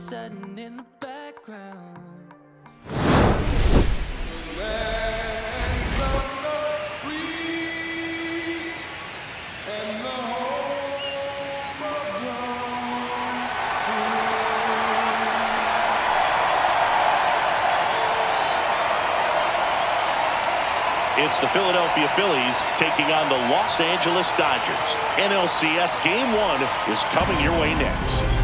setting in the background. It's the Philadelphia Phillies taking on the Los Angeles Dodgers. NLCS Game 1 is coming your way next.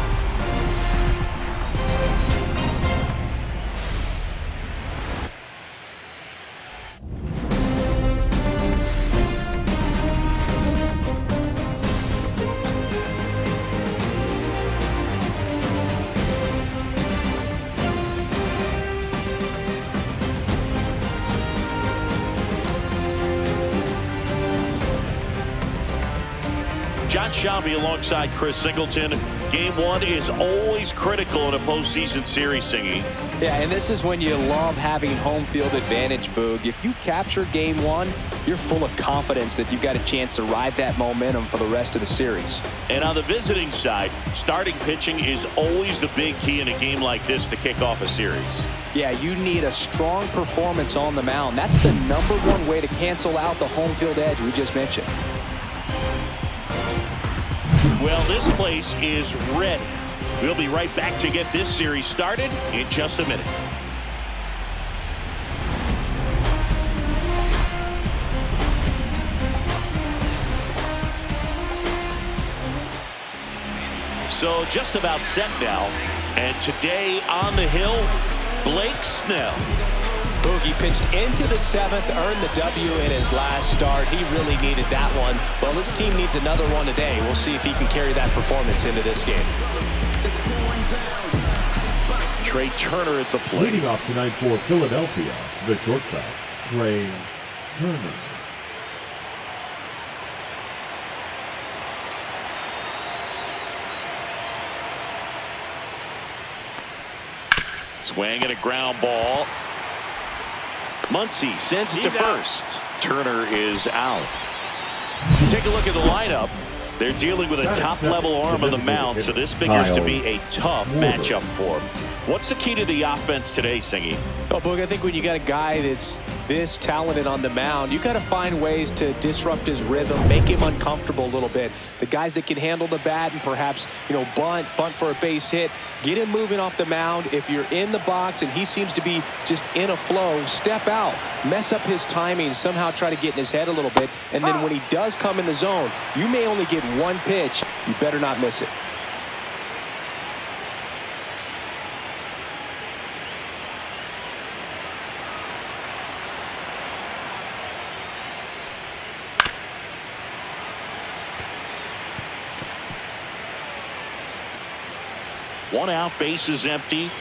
John Shelby alongside Chris Singleton. Game 1 is always critical in a postseason series, Singy. Yeah, and this is when you love having home field advantage, Boog. If you capture Game 1, you're full of confidence that you've got a chance to ride that momentum for the rest of the series. And on the visiting side, starting pitching is always the big key in a game like this to kick off a series. Yeah, you need a strong performance on the mound. That's the #1 way to cancel out the home field edge we just mentioned. Well, this place is ready. We'll be right back to get this series started in just a minute. So just about set now. And today on the hill, Blake Snell. Boogie pitched into the 7th, earned the W in his last start. He really needed that one. Well, his team needs another one today. We'll see if he can carry that performance into this game. Trey Turner at the plate. Leading off tonight for Philadelphia, the shortstop, Trey Turner. Swing and a ground ball. Muncy sends it to first. Turner is out. Take a look at the lineup. They're dealing with a top-level arm on the mound, so this figures to be a tough matchup for him. What's the key to the offense today, Singy? Oh, Boog, I think when you got a guy that's this talented on the mound, you got to find ways to disrupt his rhythm, make him uncomfortable a little bit. The guys that can handle the bat and perhaps, bunt for a base hit, get him moving off the mound. If you're in the box and he seems to be just in a flow, step out, mess up his timing, somehow try to get in his head a little bit. And then when he does come in the zone, you may only get one pitch. You better not miss it. One out, base is empty.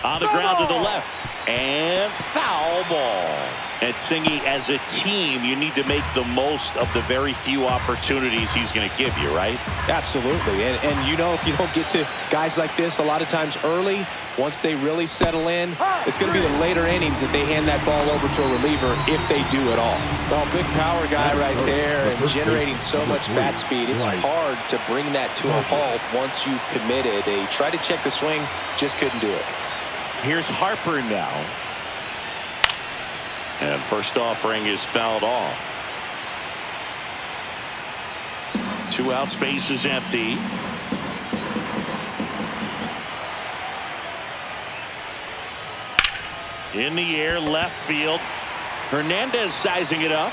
On the ground to the left. And foul ball. And Singy, as a team, you need to make the most of the very few opportunities he's going to give you, right? Absolutely. And if you don't get to guys like this a lot of times early, once they really settle in, it's going to be the later innings that they hand that ball over to a reliever if they do at all. Well, big power guy right there and generating so much bat speed. It's hard to bring that to a halt once you've committed. They tried to check the swing, just couldn't do it. Here's Harper now. And first offering is fouled off. 2 outs, base is empty. In the air, left field. Hernandez sizing it up.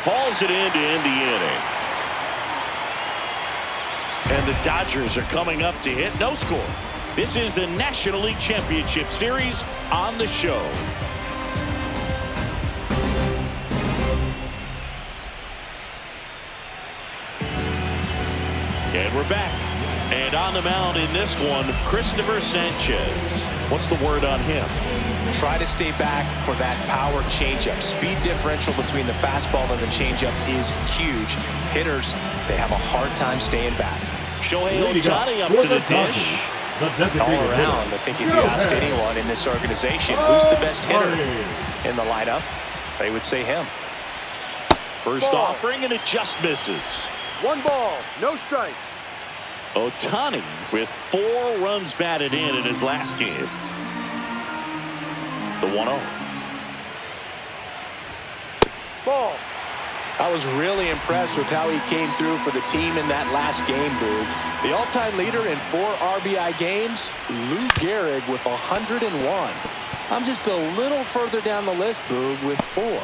Hauls it in to end the inning. And the Dodgers are coming up to hit no score. This is the National League Championship Series on the show. And we're back. And on the mound in this one, Christopher Sanchez. What's the word on him? Try to stay back for that power changeup. Speed differential between the fastball and the changeup is huge. Hitters, they have a hard time staying back. Shohei Ohtani up to the dish. All around, I think if you asked anyone in this organization who's the best hitter in the lineup, they would say him. First offering, and it just misses. 1 ball, no strikes. Ohtani with 4 runs batted in his last game. The 1-0. Ball. I was really impressed with how he came through for the team in that last game, Boog. The all-time leader in 4 RBI games, Lou Gehrig with 101. I'm just a little further down the list, Boog, with 4.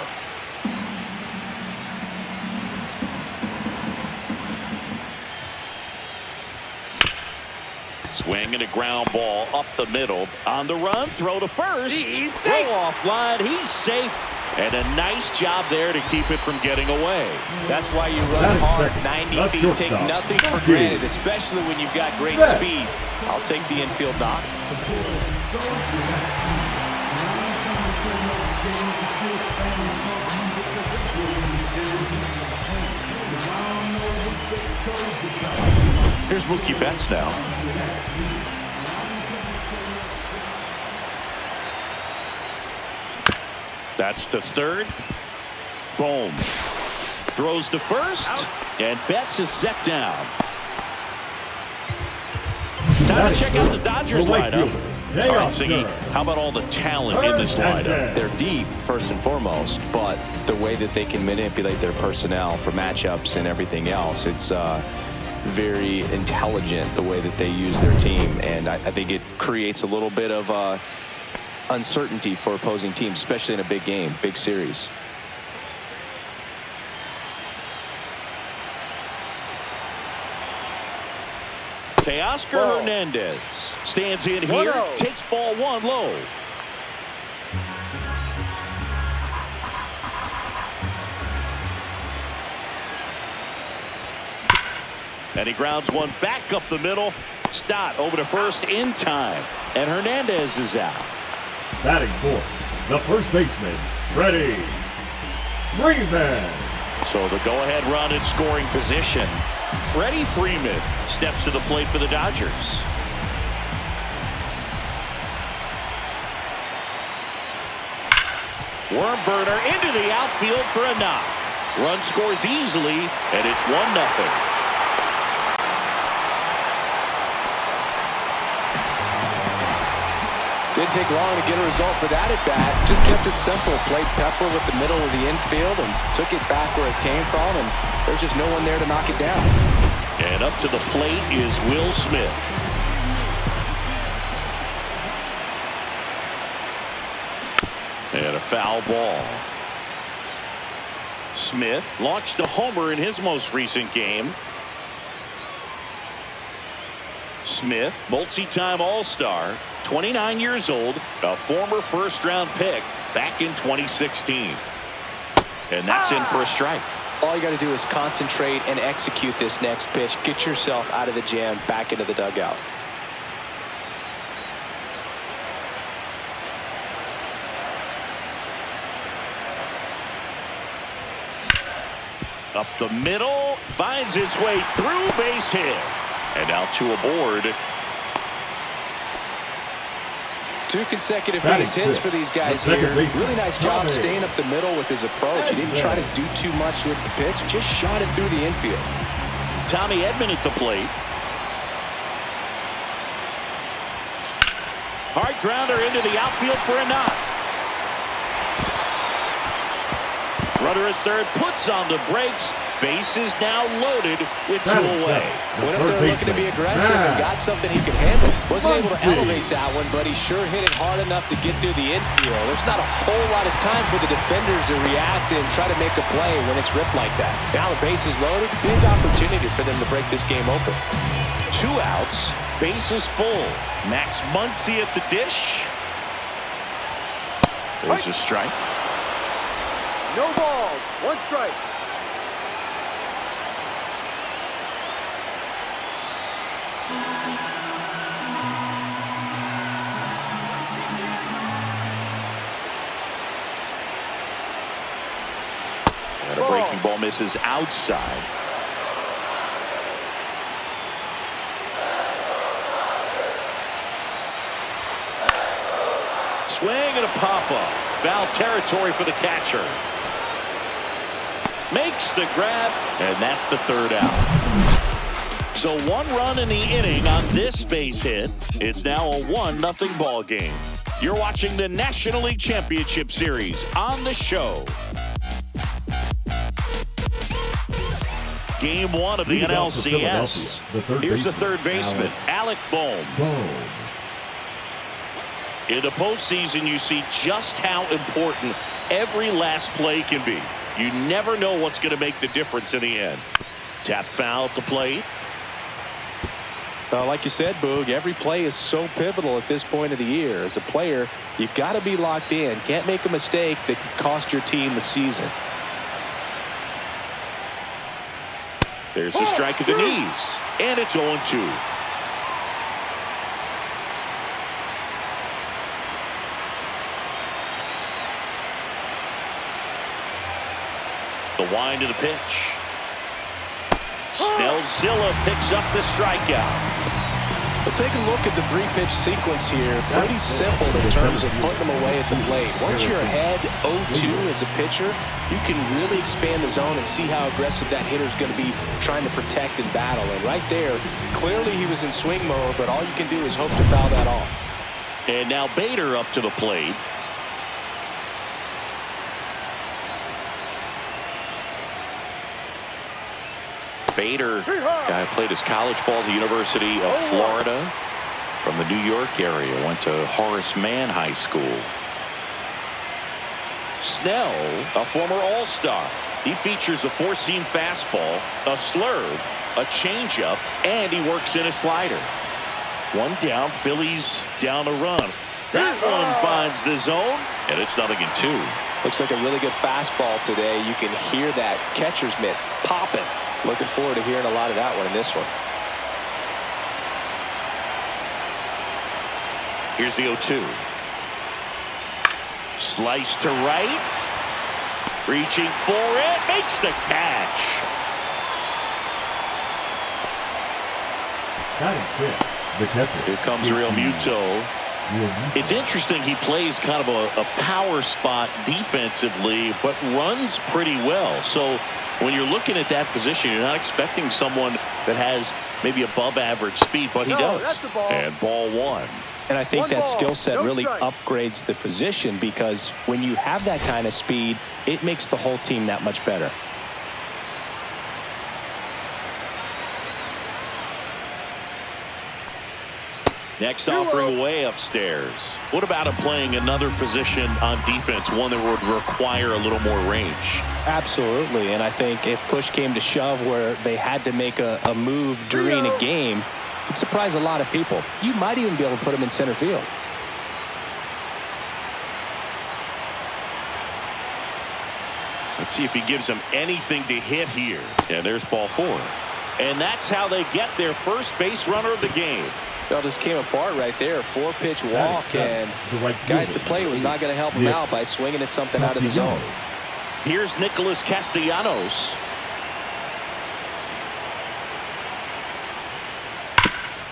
Swing and a ground ball up the middle. On the run, throw to first. Throw off line. He's safe. And a nice job there to keep it from getting away. That's why you run hard, 90 feet, take nothing for granted, especially when you've got great speed. I'll take the infield knock. Here's Mookie Betts now. That's to third. Boom. Throws to first. And Betts is set down. Time to check out the Dodgers lineup. All right, Siggy, how about all the talent in this lineup? They're deep, first and foremost, but the way that they can manipulate their personnel for matchups and everything else, it's very intelligent the way that they use their team. And I think it creates a little bit of uncertainty for opposing teams, especially in a big game, big series. Teoscar Hernandez stands in here, takes ball 1 low. And he grounds one back up the middle. Stott over to first in time. And Hernandez is out. Batting fourth, the first baseman, Freddie Freeman. So the go-ahead run in scoring position. Freddie Freeman steps to the plate for the Dodgers. Worm burner into the outfield for a knock. Run scores easily, and it's 1-0. Didn't take long to get a result for that at bat. Just kept it simple. Played pepper with the middle of the infield and took it back where it came from. And there's just no one there to knock it down. And up to the plate is Will Smith. And a foul ball. Smith launched a homer in his most recent game. Smith, multi-time All-Star, 29 years old, a former first-round pick back in 2016. And that's in for a strike. All you got to do is concentrate and execute this next pitch. Get yourself out of the jam, back into the dugout. Up the middle, finds its way through, base hit. And now 2 aboard. 2 consecutive base hits for these guys here. Really nice job staying up the middle with his approach. He didn't try to do too much with the pitch, just shot it through the infield. Tommy Edman at the plate. Hard grounder into the outfield for a knock. Runner at third puts on the brakes. Base is now loaded with 2 away. Went up there looking to be aggressive and got something he could handle. Wasn't able to elevate that one, but he sure hit it hard enough to get through the infield. There's not a whole lot of time for the defenders to react and try to make a play when it's ripped like that. Now the base is loaded. Big opportunity for them to break this game open. 2 outs. Base is full. Max Muncy at the dish. There's a strike. No balls, 1 strike. And a breaking ball misses outside. Swing and a pop-up. Foul territory for the catcher. Makes the grab, and that's the third out. So 1 run in the inning on this base hit. It's now a 1-0 ball game. You're watching the National League Championship Series on the show. Game 1 of the NLCS. Here's the third baseman, Alec Bohm. In the postseason, you see just how important every last play can be. You never know what's going to make the difference in the end. Tap foul at the plate. Like you said, Boog, every play is so pivotal at this point of the year. As a player, you've got to be locked in. Can't make a mistake that could cost your team the season. There's the strike at the knees, and it's 0-2. The wind of the pitch. Snellzilla picks up the strikeout. We'll take a look at the 3-pitch sequence here. Pretty simple in terms of putting them away at the plate. Once you're ahead 0-2 as a pitcher, you can really expand the zone and see how aggressive that hitter is going to be trying to protect and battle. And right there, clearly he was in swing mode, but all you can do is hope to foul that off. And now Bader up to the plate. Bader, guy who played his college ball at the University of Florida from the New York area, went to Horace Mann High School. Snell, a former All-Star. He features a 4-seam fastball, a slurve, a changeup, and he works in a slider. 1 down, Phillies down a run. That one finds the zone, and it's 0-2. Looks like a really good fastball today. You can hear that catcher's mitt popping. Looking forward to hearing a lot of that one in this one. Here's the 0-2. Slice to right. Reaching for it. Makes the catch. The catcher. Here comes Real Muto. It's interesting, he plays kind of a power spot defensively, but runs pretty well. So when you're looking at that position, you're not expecting someone that has maybe above average speed, but he does. And ball 1. And I think that skill set really upgrades the position, because when you have that kind of speed, it makes the whole team that much better. Next offering way upstairs. What about him playing another position on defense, one that would require a little more range? Absolutely, and I think if push came to shove where they had to make a move during a game, it'd surprise a lot of people. You might even be able to put him in center field. Let's see if he gives them anything to hit here. And there's ball 4. And that's how they get their first base runner of the game. It just came apart right there. 4-pitch walk, and the guy at the plate was not going to help him out by swinging at something out of the zone. Here's Nicholas Castellanos.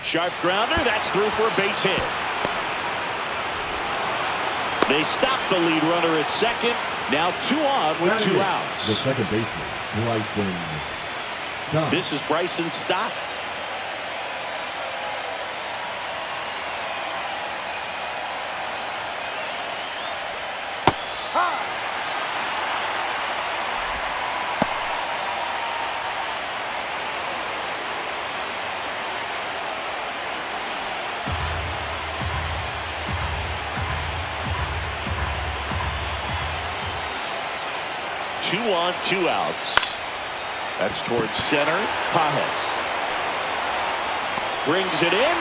Sharp grounder. That's through for a base hit. They stop the lead runner at second. Now 2 on with 2 outs. The second baseman, Bryson Stott. This is Bryson Stott. Two on, 2 outs. That's towards center. Pajes brings it in,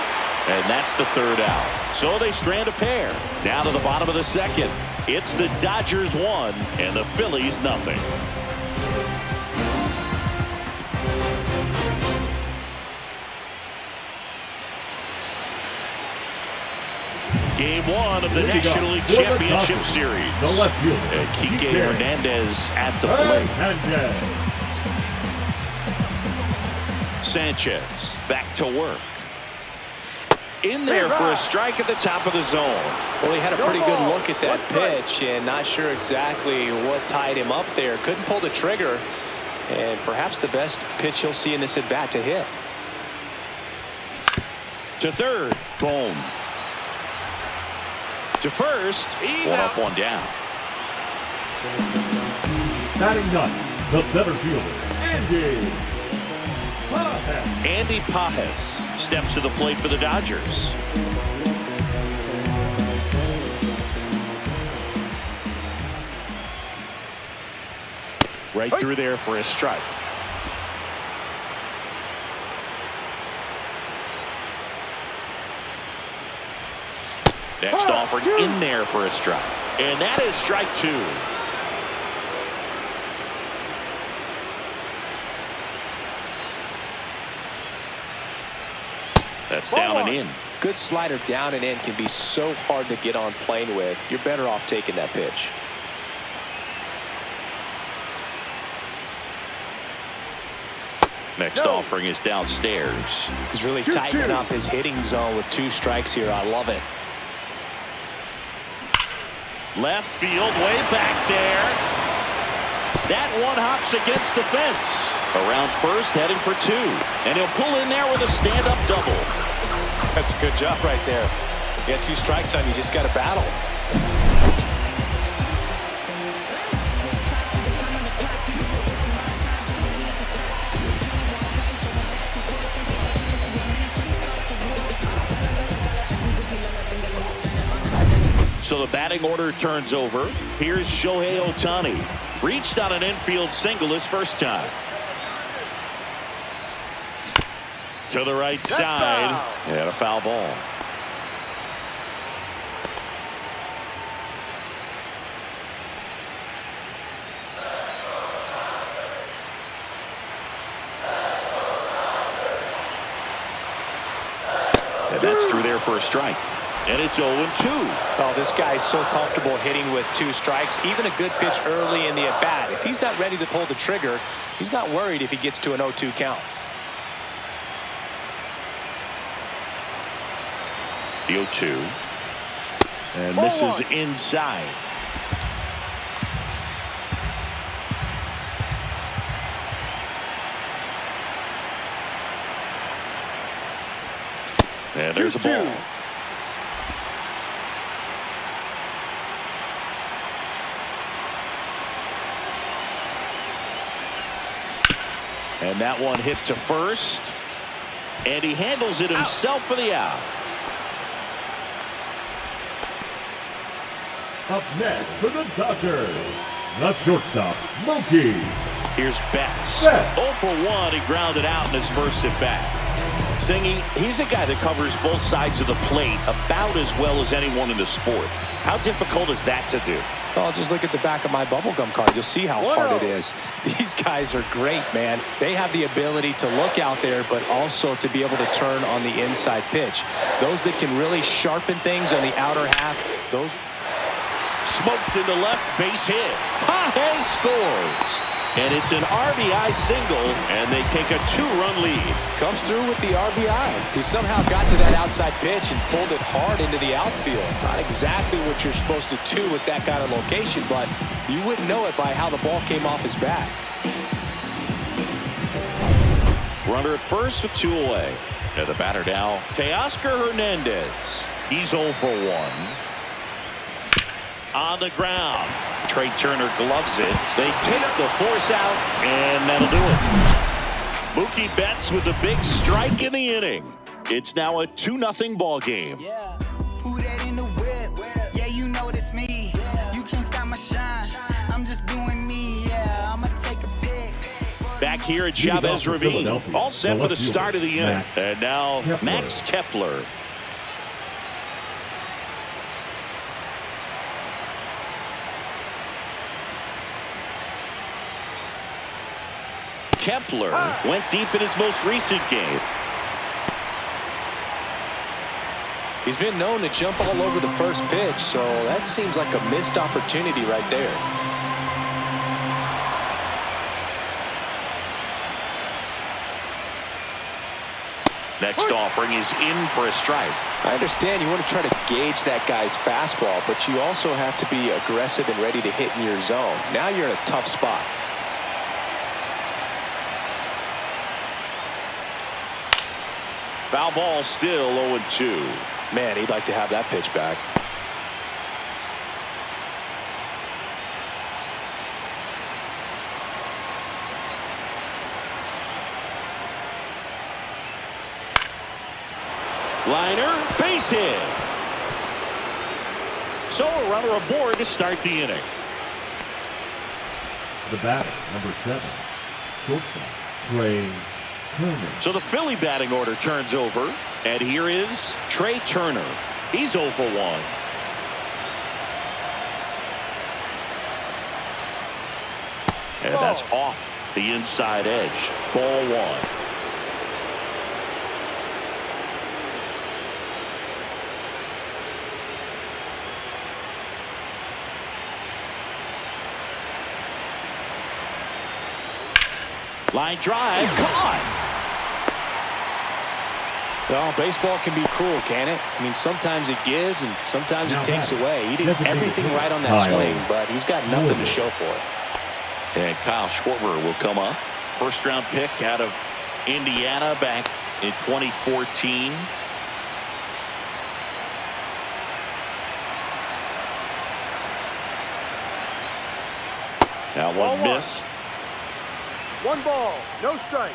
and that's the 3rd out. So they strand a pair. Now to the bottom of the 2nd. It's the Dodgers 1 and the Phillies 0. Game 1 of the National League Championship Series. The left fielder, And Kike Hernandez at the plate. Sanchez back to work. In there for a strike at the top of the zone. Well, he had a pretty good look at that pitch and not sure exactly what tied him up there. Couldn't pull the trigger, and perhaps the best pitch he'll see in this at bat to hit. To third, boom. To first, one up, one down. Batting ninth, the center fielder, Andy Pajes steps to the plate for the Dodgers. Right through there for a strike. Next offering in there for a strike. And that is strike 2. That's down and in. Good slider down and in can be so hard to get on plane with. You're better off taking that pitch. Next offering is downstairs. He's really tightening up his hitting zone with 2 strikes here. I love it. Left field, way back there. That one hops against the fence. Around first, heading for 2. And he'll pull in there with a stand-up double. That's a good job right there. You got 2 strikes on you, just got to battle. So the batting order turns over. Here's Shohei Ohtani. Reached on an infield single his first time. To the right side. And a foul ball. And that's through there for a strike. And it's 0-2. Oh, this guy's so comfortable hitting with 2 strikes. Even a good pitch early in the at-bat. If he's not ready to pull the trigger, he's not worried if he gets to an 0-2 count. The 0-2. And misses inside. And there's a ball. And that one hit to first. And he handles it himself for the out. Up next for the Dodgers, the shortstop, Mookie. Here's Betts. 0 for 1. He grounded out in his first at bat. Singy, he's a guy that covers both sides of the plate about as well as anyone in the sport. How difficult is that to do? Well, just look at the back of my bubblegum card. You'll see how hard it is. These guys are great, man. They have the ability to look out there, but also to be able to turn on the inside pitch. Those that can really sharpen things on the outer half, those... Smoked into left, base hit. Pajes scores. And it's an RBI single, and they take a 2-run lead. Comes through with the RBI. He somehow got to that outside pitch and pulled it hard into the outfield. Not exactly what you're supposed to do with that kind of location, but you wouldn't know it by how the ball came off his bat. Runner at first with 2 away. And the batter now, Teoscar Hernandez. He's 0 for 1. On the ground. Trey Turner gloves it. They take the force out, and that'll do it. Mookie Betts with the big strike in the inning. It's now a 2-0 ball game. Yeah, who that in the whip? Yeah, you know it's me. You can't stop my shine. I'm just doing me. Yeah, I'ma take a pic. Back here at Chavez Ravine. All set for the start of the inning. And now Max Kepler. Kepler went deep in his most recent game. He's been known to jump all over the first pitch, so that seems like a missed opportunity right there. Next offering is in for a strike. I understand you want to try to gauge that guy's fastball, but you also have to be aggressive and ready to hit in your zone. Now you're in a tough spot. Foul ball, still 0-2. Man, he'd like to have that pitch back. Liner, base hit. So a runner aboard to start the inning. The batter, number 7, shortstop, Trey Turner. So the Philly batting order turns over, and here is Trey Turner. He's 0 for 1. And that's off the inside edge. Ball 1. Line drive, caught. Well, baseball can be cruel, can it? I mean, sometimes it gives and sometimes it takes away. He did everything right on that swing, but he's got nothing to show for it. And Kyle Schwarber will come up. First round pick out of Indiana back in 2014. Now one missed. 1 ball, no strike.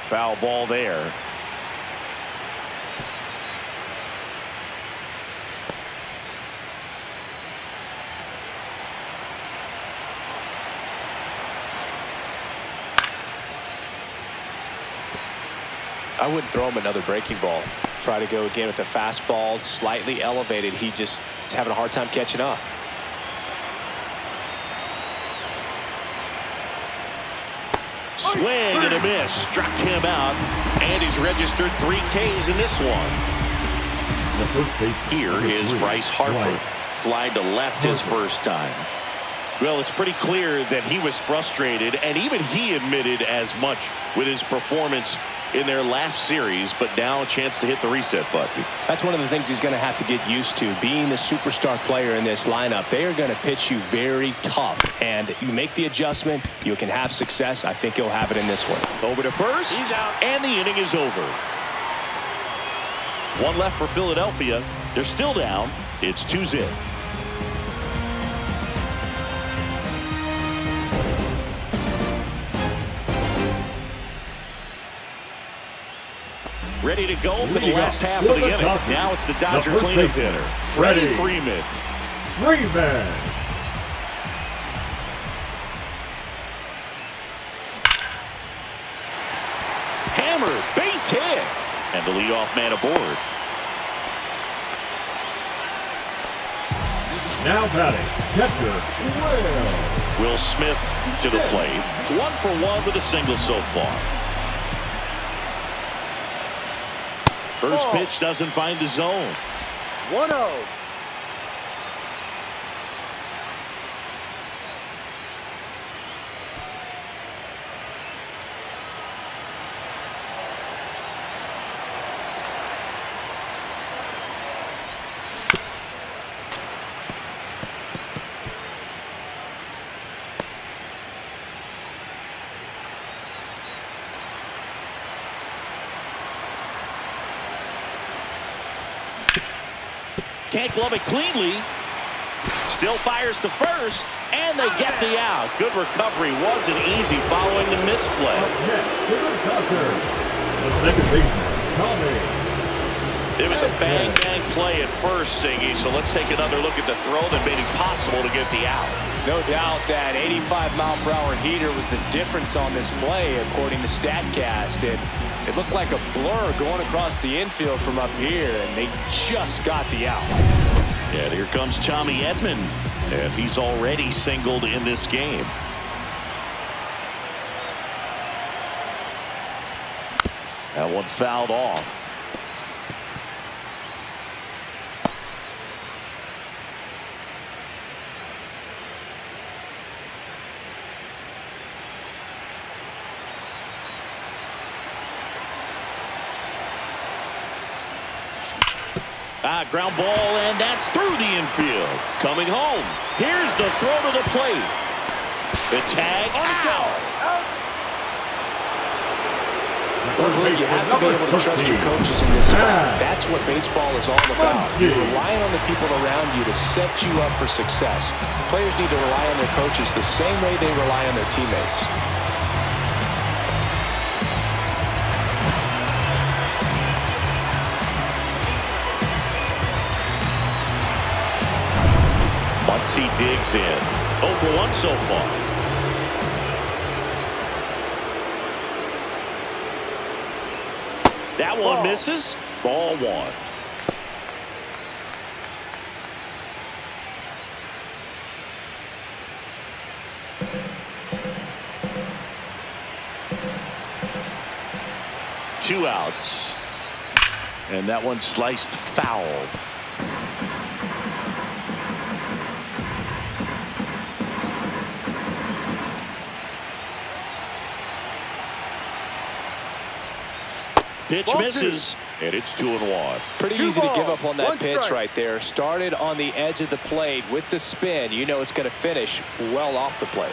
Foul ball there. I wouldn't throw him another breaking ball. Try to go again with the fastball slightly elevated. He just is having a hard time catching up. Swing and a miss. Struck him out. And he's registered 3 Ks in this one. Here is Bryce Harper. Fly to left his first time. Well, it's pretty clear that he was frustrated, and even he admitted as much with his performance in their last series, but now a chance to hit the reset button. That's one of the things he's going to have to get used to. Being the superstar player in this lineup, they are going to pitch you very tough, and you make the adjustment, you can have success. I think he'll have it in this one. Over to first. He's out. And the inning is over. 1 left for Philadelphia. They're still down. It's 2-0. Ready to go for the last half of the inning. Now it's the Dodger cleanup hitter, Freddie Freeman. Hammer, base hit. And the leadoff man aboard. Now batting, catcher, Will Smith to the plate. 1 for 1 with a single so far. First pitch doesn't find the zone. 1-0. Can't glove it cleanly. Still fires to first, and they get the out. Good recovery. Wasn't easy following the misplay. It was a bang play at first, Singy, so let's take another look at the throw that made it possible to get the out. No doubt that 85-mile-per-hour heater was the difference on this play, according to StatCast. It looked like a blur going across the infield from up here, and they just got the out. And here comes Tommy Edman. And he's already singled in this game. That one fouled off. Ground ball, and that's through the infield. Coming home. Here's the throw to the plate. The tag. Out. Well, you have to be able to trust your coaches in this spot. That's what baseball is all about. You're relying on the people around you to set you up for success. Players need to rely on their coaches the same way they rely on their teammates. Once he digs in. 0 for 1 so far. That one misses. Ball 1. Two outs. And that one sliced foul. Pitch misses, and it's 2-1. Pretty easy to give up on that pitch right there. Started on the edge of the plate with the spin. You know it's going to finish well off the plate.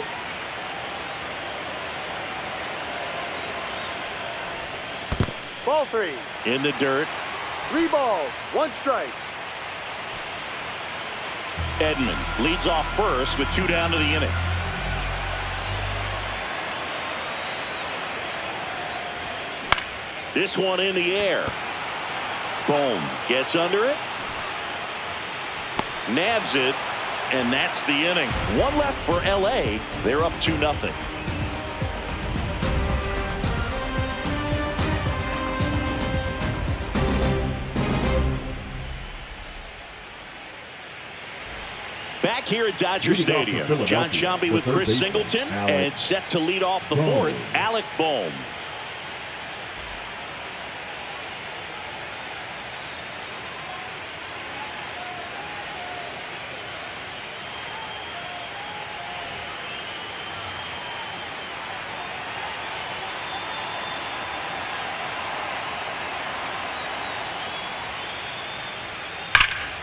Ball 3. In the dirt. 3 balls, 1 strike. Edman leads off first with 2 down to the inning. This one in the air. Boom. Gets under it. Nabs it. And that's the inning. One left for LA. They're up 2-0. Back here at Dodger Stadium. John Sciambi with Chris Singleton. And set to lead off the 4th, Alec Bohm.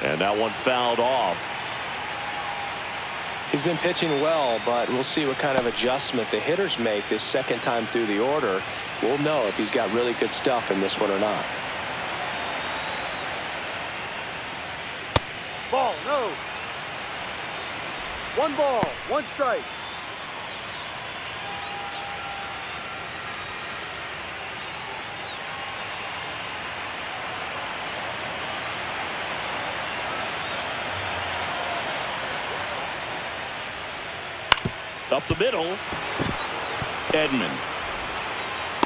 And that one fouled off. He's been pitching well, but we'll see what kind of adjustment the hitters make this second time through the order. We'll know if he's got really good stuff in this one or not. Ball, no. 1 ball, 1 strike. Up the middle. Edman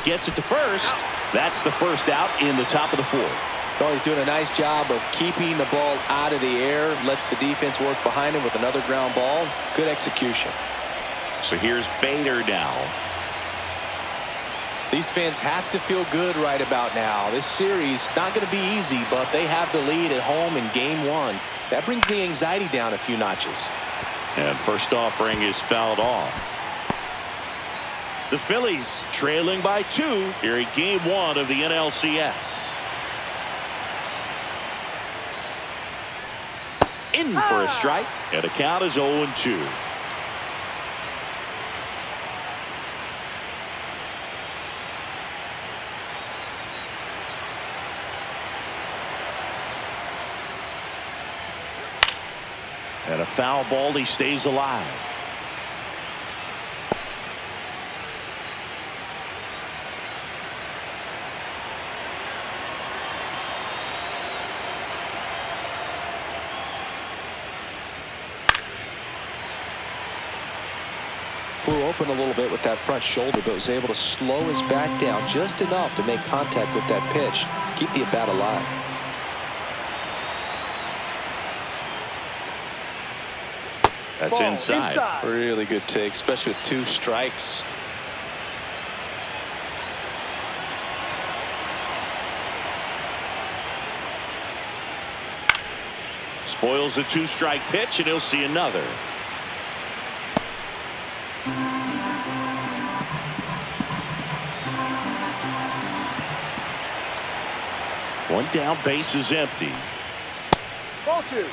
gets it to first. That's the first out in the top of the 4th. Oh, he's doing a nice job of keeping the ball out of the air. Lets the defense work behind him with another ground ball. Good execution. So here's Bader now. These fans have to feel good right about now. This series not going to be easy, but they have the lead at home in game 1. That brings the anxiety down a few notches. And first offering is fouled off. The Phillies trailing by 2 here in game 1 of the NLCS. In for a strike, and the count is 0-2. And a foul ball, he stays alive. Flew open a little bit with that front shoulder, but was able to slow his back down just enough to make contact with that pitch. Keep the at-bat alive. That's Ball inside. Really good take, especially with 2 strikes. Spoils the 2-strike pitch, and he'll see another. One down, base is empty. Ball 2.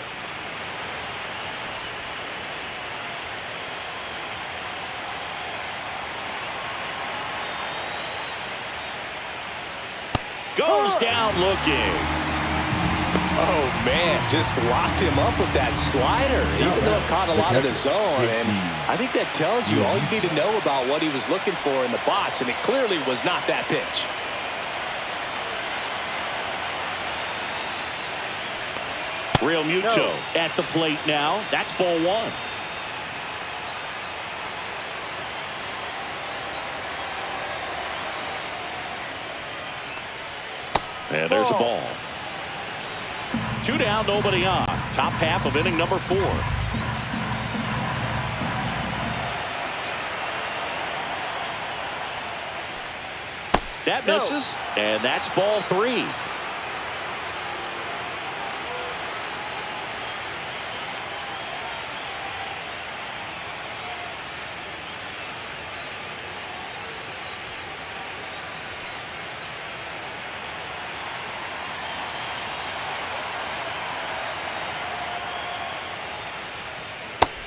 Goes down looking. Oh, man, just locked him up with that slider, even though it caught a lot of the zone. And I think that tells you all you need to know about what he was looking for in the box, and it clearly was not that pitch. Real Muto at the plate now. That's ball 1. And there's a ball. 2 down, nobody on. Top half of inning number 4. That misses, and that's ball 3.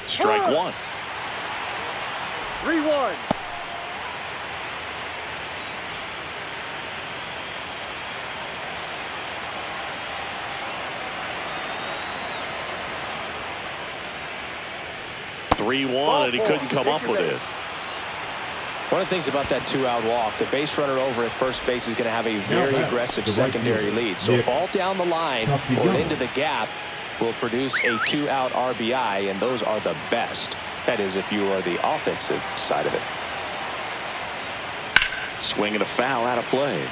Strike 1. 3-1. And he couldn't come up with it. One of the things about that 2-out walk, the base runner over at first base is going to have a very aggressive secondary lead. So a ball down the line or into the gap will produce a 2-out RBI, and those are the best. That is, if you are the offensive side of it. Swing and a foul out of play.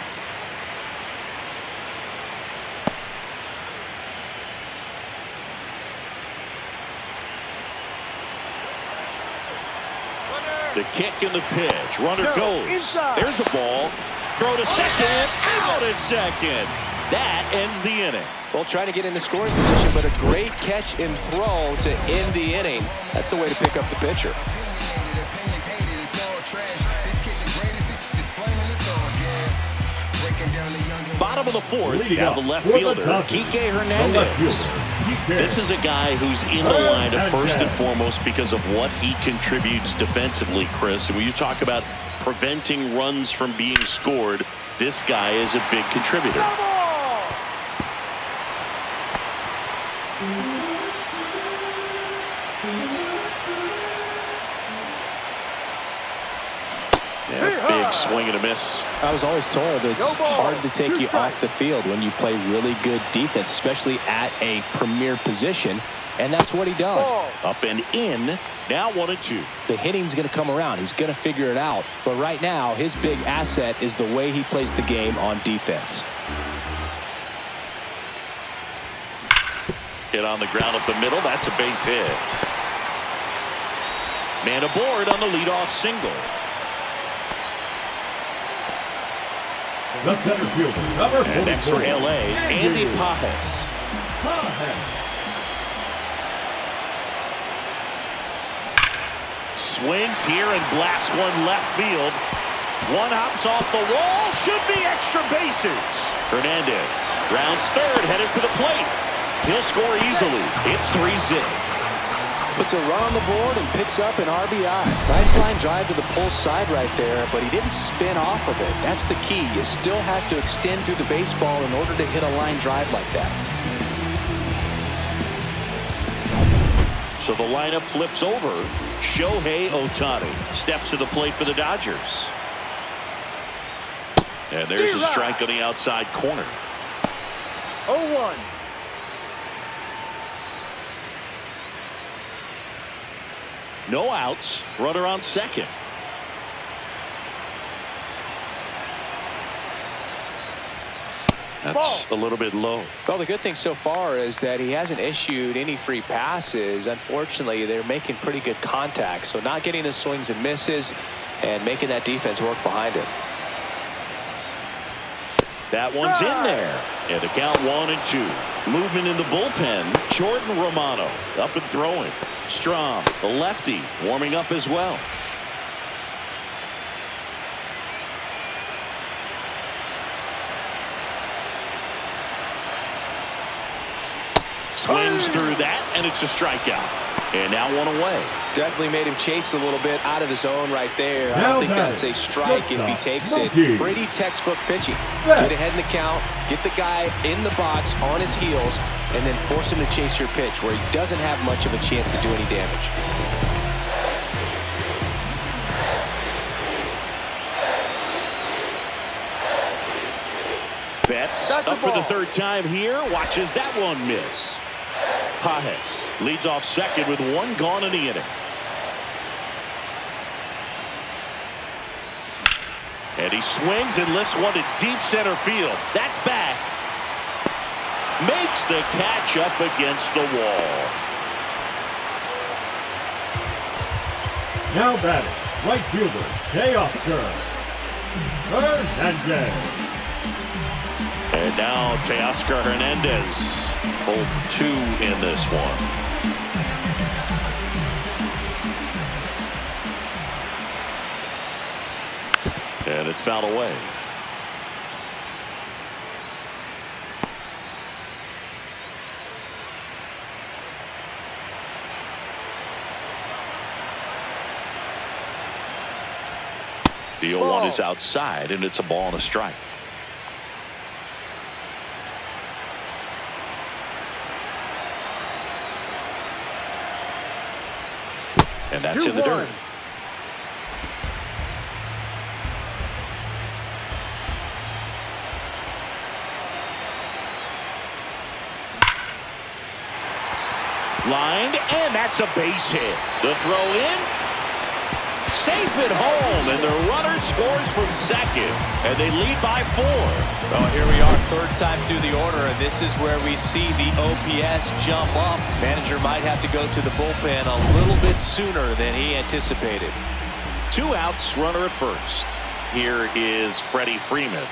The kick and the pitch. Runner goes. Inside. There's a ball. Throw to second. Out at second. That ends the inning. Well, trying to get into scoring position, but a great catch and throw to end the inning. That's the way to pick up the pitcher. Bottom of the 4th, now the left fielder, Kike Hernandez. This is a guy who's in the line of first and foremost because of what he contributes defensively, Chris. And when you talk about preventing runs from being scored, this guy is a big contributor. Big swing and a miss. I was always told it's hard to take you off the field when you play really good defense, especially at a premier position, and that's what he does. Up and in, now 1-2. The hitting's going to come around. He's going to figure it out, but right now his big asset is the way he plays the game on defense. Hit on the ground up the middle. That's a base hit. Man aboard on the leadoff single. The center fielder, number 44. And next for LA, Andy Pajes. Swings here and blasts one left field. One hops off the wall. Should be extra bases. Hernandez rounds third, headed for the plate. He'll score easily. It's 3-zip. Puts a run on the board and picks up an RBI. Nice line drive to the pull side right there, but he didn't spin off of it. That's the key. You still have to extend through the baseball in order to hit a line drive like that. So the lineup flips over. Shohei Ohtani steps to the plate for the Dodgers. And there's a strike on the outside corner. 0-1. No outs. Runner on second. That's a little bit low. Well, the good thing so far is that he hasn't issued any free passes. Unfortunately, they're making pretty good contact. So not getting the swings and misses and making that defense work behind him. That one's in there. And the count 1-2. Movement in the bullpen. Jordan Romano up and throwing. Strom, the lefty, warming up as well. Swings through that, and it's a strikeout. And now one away. Definitely made him chase a little bit out of his zone right there. I Now don't think batting, that's a strike if he takes it. Mookie. Pretty textbook pitching. Yeah. Get ahead in the count, get the guy in the box on his heels, and then force him to chase your pitch where he doesn't have much of a chance to do any damage. Betts up for the third time here. Watches that one miss. Pajes leads off second with one gone in the inning. And he swings and lifts one to deep center field. That's back. Makes the catch up against the wall. Now batting, right fielder, Teoscar Hernandez. And now Teoscar Hernandez, 0 for 2 in this one. And it's fouled away. The 0-1 is outside, and it's a ball and a strike. And that's in the dirt. Lined, and that's a base hit. The throw in. Safe at home, and the runner scores from second, and they lead by 4. Well, here we are, third time through the order, and this is where we see the OPS jump up. Manager might have to go to the bullpen a little bit sooner than he anticipated. 2 outs, runner at first. Here is Freddie Freeman.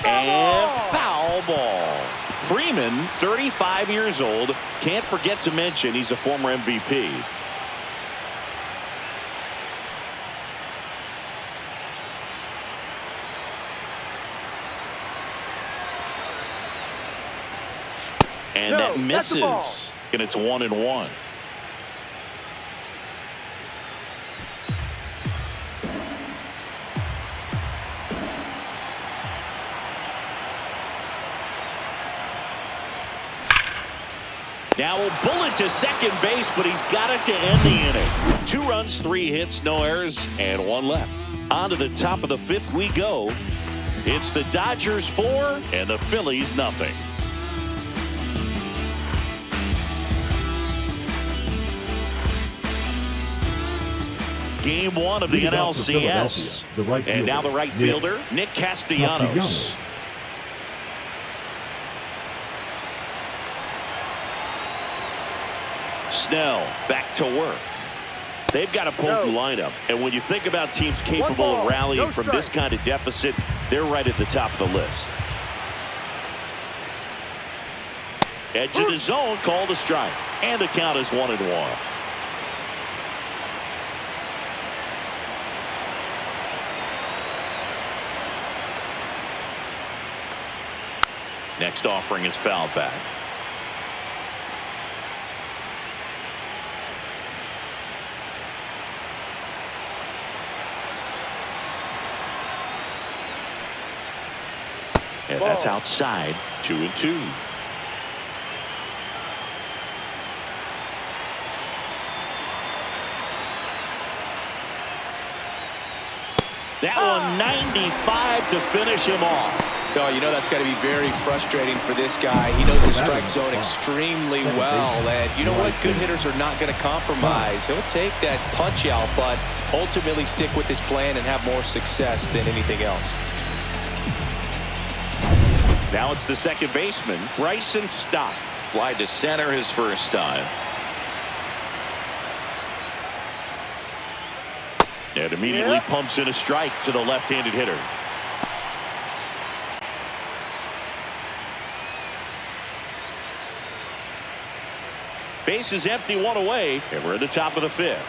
And foul ball. Freeman, 35 years old. Can't forget to mention he's a former MVP. And that misses. And it's 1-1. Now a bullet to second base, but he's got it to end the inning. 2 runs, 3 hits, no errors, and 1 left. On to the top of the 5th we go. It's the Dodgers 4 and the Phillies nothing. Game 1 of the NLCS. And now the right fielder, Nick Castellanos. Snell back to work. They've got a potent lineup. And when you think about teams capable of rallying from this kind of deficit, they're right at the top of the list. Edge of the zone, called a strike. And the count is 1-1. Next offering is fouled back. And that's outside. 2-2. That one 95 to finish him off. Oh, you know that's got to be very frustrating for this guy. He knows the strike zone extremely well. And you know what? Good hitters are not going to compromise. He'll take that punch out, but ultimately stick with his plan and have more success than anything else. Now it's the second baseman, Bryson Stott. Fly to center his first time. And immediately pumps in a strike to the left-handed hitter. Base is empty, one away, and we're at the top of the fifth.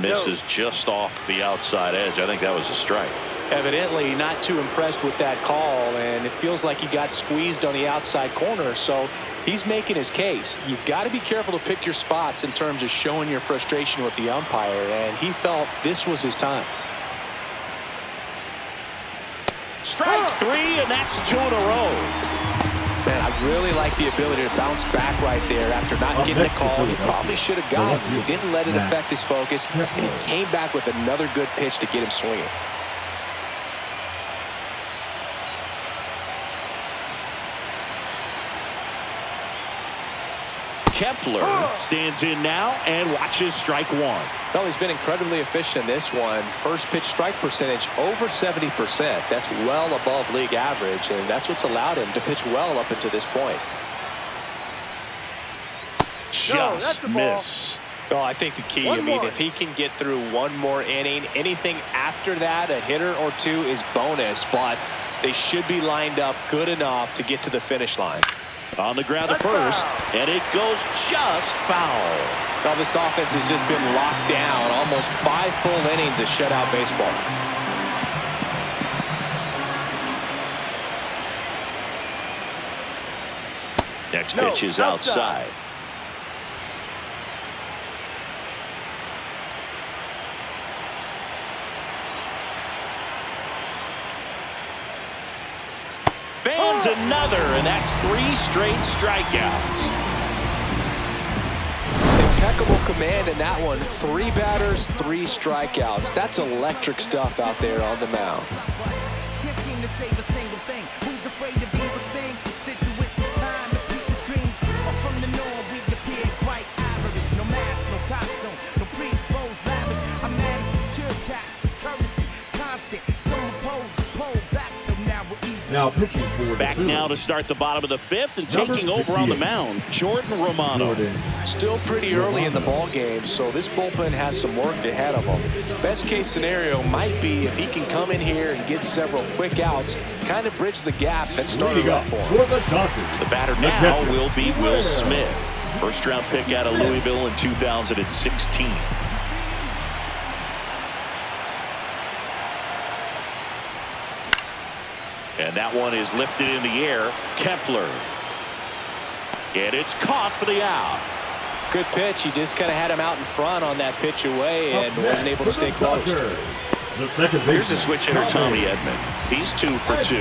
Misses just off the outside edge. I think that was a strike. Evidently not too impressed with that call, and it feels like he got squeezed on the outside corner, so he's making his case. You've got to be careful to pick your spots in terms of showing your frustration with the umpire, and he felt this was his time. Strike three, and that's 2 in a row. Man, I really like the ability to bounce back right there after not getting the call. He probably should have got it. He didn't let it affect his focus, and he came back with another good pitch to get him swinging. Kepler stands in now and watches strike one. Well, he's been incredibly efficient in this one. First pitch strike percentage over 70%. That's well above league average, and that's what's allowed him to pitch well up until this point. Just missed. Oh, I think the key, if he can get through one more inning, anything after that, a hitter or two is bonus, but they should be lined up good enough to get to the finish line. On the ground to first, and it goes just foul. Well, this offense has just been locked down. Almost 5 full innings of shutout baseball. Next pitch is outside. Fans another, and that's 3 straight strikeouts. Impeccable command in that one. 3 batters, 3 strikeouts. That's electric stuff out there on the mound. Can't seem to save a single thing. Who's afraid of evil thing? Stitch it with the time and people's dreams. Or from the norm, we appear quite average. No mask, no costume, no pre-exposed lavish. I'm mad as the kill cats, courtesy, constant. Some oppose, pull back, and now we're easy. Now pitching for the Back Phillies. now to start the bottom of the fifth and taking over on the mound, Jordan Romano. Still pretty early in the ball game, so this bullpen has some work ahead of them. Best case scenario might be if he can come in here and get several quick outs, kind of bridge the gap that started off for him. The batter now will be Will Smith. First round pick out of Louisville in 2016. And that one is lifted in the air. Kepler. And it's caught for the out. Good pitch. He just kind of had him out in front on that pitch away and wasn't able to stay close. Here's a switch hitter, Tommy Edman. He's 2 for 2.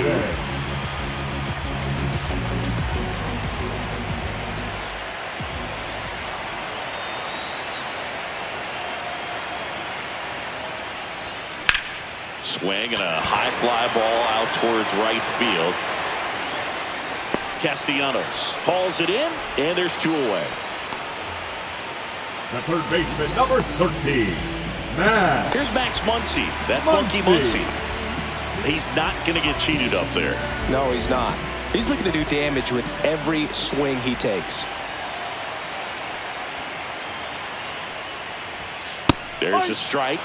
Swing and a high fly ball out towards right field. Castellanos hauls it in, and there's 2 away. The third baseman, number 13, Max. Here's Max Muncy, that funky Muncy. He's not going to get cheated up there. No, he's not. He's looking to do damage with every swing he takes. There's a strike.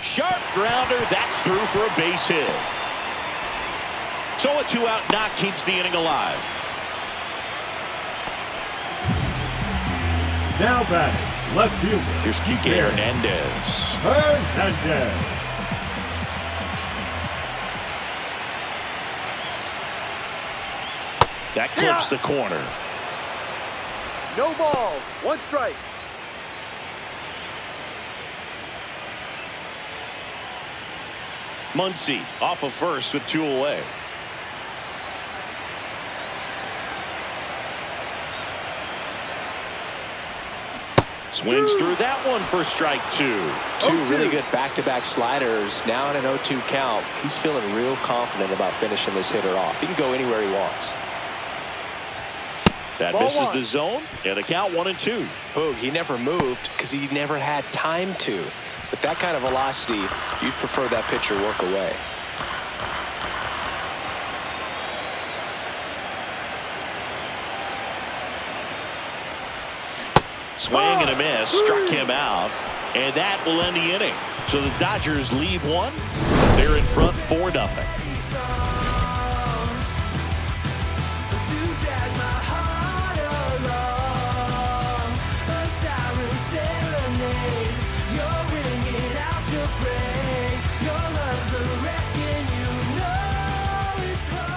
Sharp grounder, that's through for a base hit. So a 2-out knock keeps the inning alive. Now batting, left fielder. Here's Kike Hernandez. That clips the corner. No balls, 1 strike. Muncy off of first with 2 away. Swings through that one for strike 2. Two really good back-to-back sliders. Now in an 0-2 count. He's feeling real confident about finishing this hitter off. He can go anywhere he wants. That Ball misses one. the zone, and a count 1-2. Boog, he never moved because he never had time to. But that kind of velocity, you'd prefer that pitcher work away. Swing and a miss, struck him out, and that will end the inning. So the Dodgers leave one. They're in front 4-0.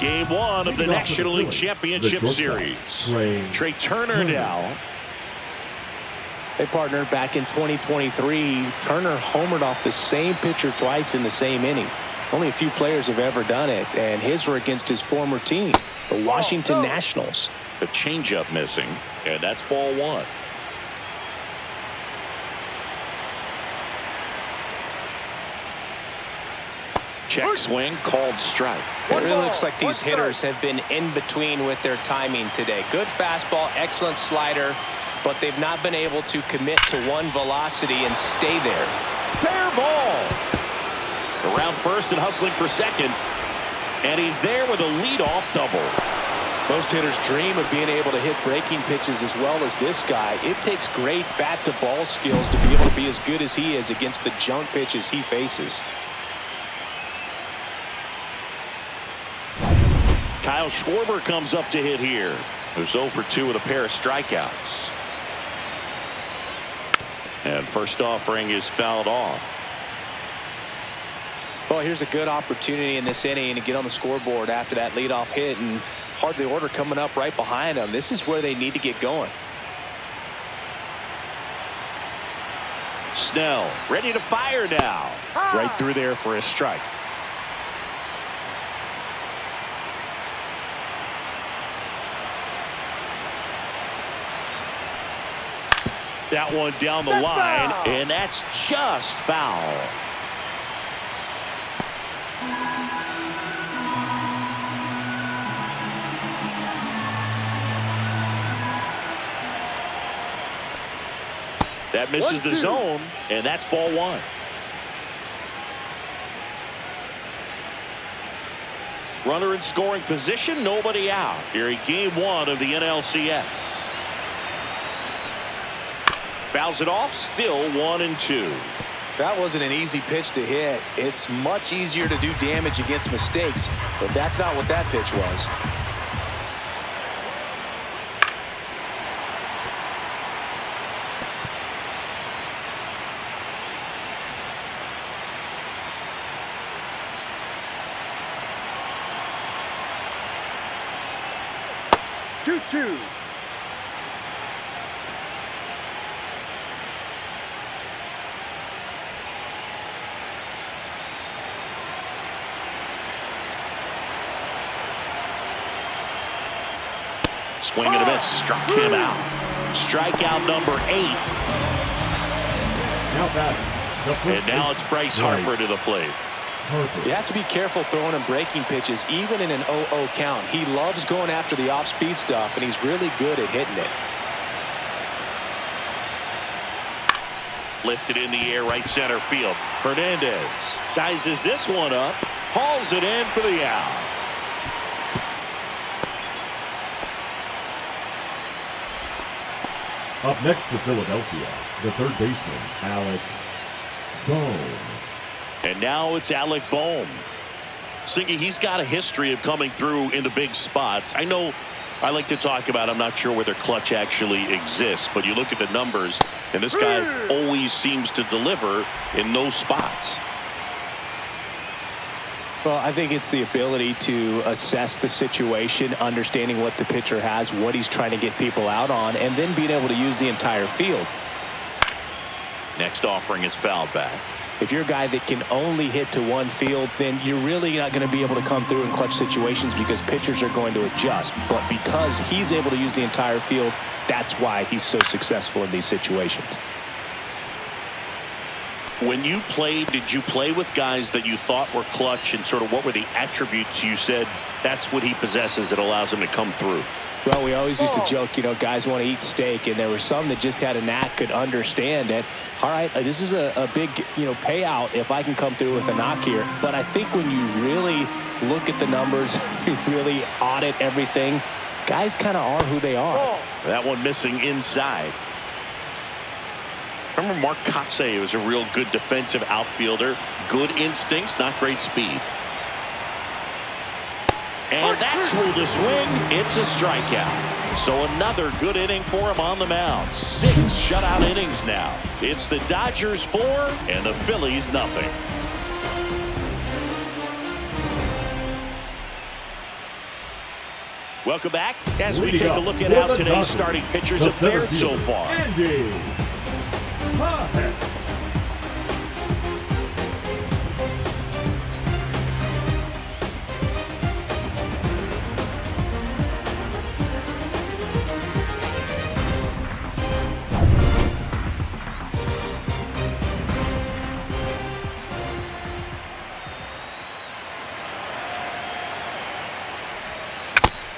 Game 1 of the National League Championship Series. Trey Turner now. They partnered back in 2023. Turner homered off the same pitcher twice in the same inning. Only a few players have ever done it, and his were against his former team, the Washington Nationals. The changeup missing, and that's ball 1. Check swing, called strike. It really looks like these hitters have been in between with their timing today. Good fastball, excellent slider, but they've not been able to commit to one velocity and stay there. Fair ball. Around first and hustling for second, and he's there with a leadoff double. Most hitters dream of being able to hit breaking pitches as well as this guy. It takes great bat-to-ball skills to be able to be as good as he is against the junk pitches he faces. Kyle Schwarber comes up to hit here. Who's 0 for 2 with a pair of strikeouts. And first offering is fouled off. Well, here's a good opportunity in this inning to get on the scoreboard after that leadoff hit, and hardly order coming up right behind them. This is where they need to get going. Snell ready to fire now. Right through there for a strike. That one down the line, and that's just foul. That misses the zone, and that's ball 1. Runner in scoring position, nobody out here in game 1 of the NLCS. Fouls it off, still 1-2. That wasn't an easy pitch to hit. It's much easier to do damage against mistakes, but that's not what that pitch was. Two. Swing and a miss, struck him out. Strikeout number 8. And now it's Bryce Harper to the plate. You have to be careful throwing him breaking pitches, even in an 0-0 count. He loves going after the off-speed stuff, and he's really good at hitting it. Lifted in the air, right center field. Hernandez sizes this one up, hauls it in for the out. Up next for Philadelphia, the third baseman, Alec Bohm. And now it's Alec Bohm. Singy, he's got a history of coming through into big spots. I know I like to talk about, I'm not sure whether clutch actually exists, but you look at the numbers, and this guy always seems to deliver in those spots. Well, I think it's the ability to assess the situation, understanding what the pitcher has, what he's trying to get people out on, and then being able to use the entire field. Next offering is fouled back. if you're a guy that can only hit to one field, then you're really not going to be able to come through in clutch situations because pitchers are going to adjust. But because he's able to use the entire field, that's why he's so successful in these situations. When you played, did you play with guys that you thought were clutch, and sort of what were the attributes you said that's what he possesses that allows him to come through? Well, we always used to joke, you know, guys want to eat steak, and there were some that just had a knack, could understand that, all right, this is a big, you know, payout if I can come through with a knock here. But I think when you really look at the numbers, you really audit everything, guys kind of are who they are. That one missing inside. Remember Mark Kotsay was a real good defensive outfielder. Good instincts, not great speed. And that's ruled a swing. It's a strikeout. So another good inning for him on the mound. 6 shutout innings now. It's the Dodgers 4 and the Phillies nothing. Welcome back as we take a look at how today's starting pitchers have fared so far.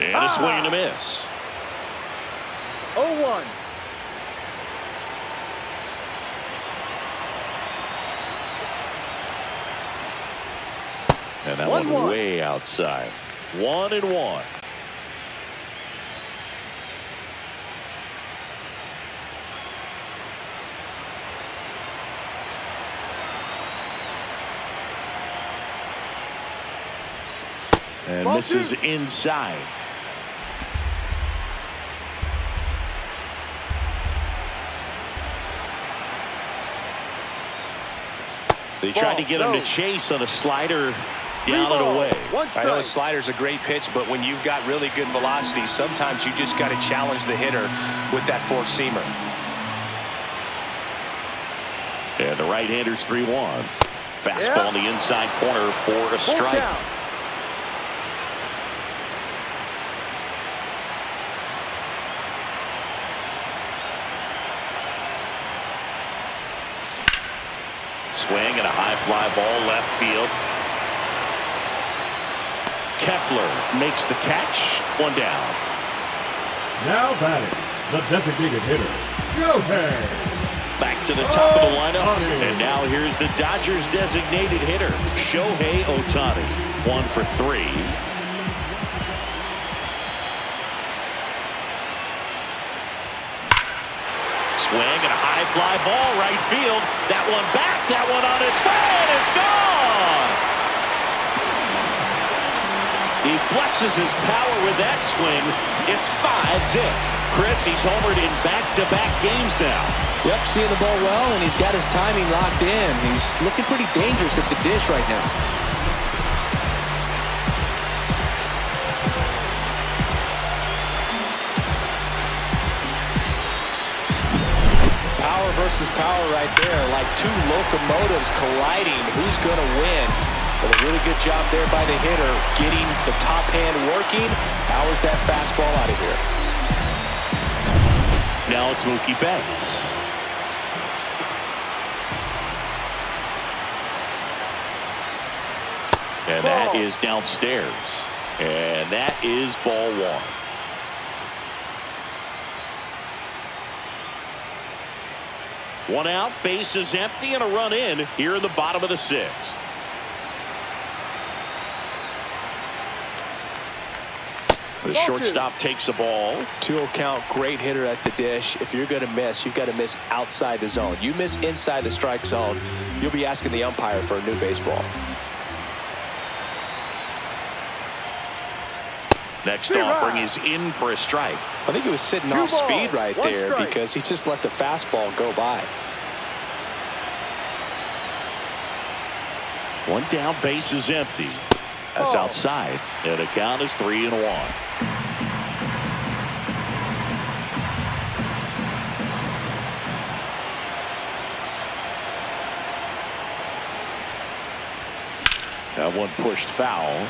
And a swing and a miss. 0-1. And that one way outside. 1-1. And misses inside. They tried to get him to chase on a slider, down and away. I know a slider's a great pitch, but when you've got really good velocity, sometimes you just got to challenge the hitter with that four-seamer. And the right-hander's 3-1. Fastball in the inside corner for a strike. Swing and a high fly ball left field. Kepler makes the catch. 1 down. Now batting, the designated hitter, Shohei. Back to the top of the lineup. And now here's the Dodgers designated hitter, Shohei Ohtani. 1 for 3. Swing and a high fly ball right field. That one back, that one on its way, and it's gone. He flexes his power with that swing. It's 5-zip. Chris, he's homered in back-to-back games now. Yep, seeing the ball well, and he's got his timing locked in. He's looking pretty dangerous at the dish right now. Power versus power right there, like two locomotives colliding. Who's going to win? But a really good job there by the hitter, getting the top hand working. Powers that fastball out of here. Now it's Mookie Betts. And that is downstairs. And that is ball 1. One out, base is empty, and a run in here in the bottom of the 6th. The shortstop takes the ball. 2-0 count, great hitter at the dish. If you're going to miss, you've got to miss outside the zone. You miss inside the strike zone, you'll be asking the umpire for a new baseball. Next offering is in for a strike. I think he was sitting off speed right there because he just let the fastball go by. 1 down, base is empty. That's outside. And the count is 3-1. That one pushed foul.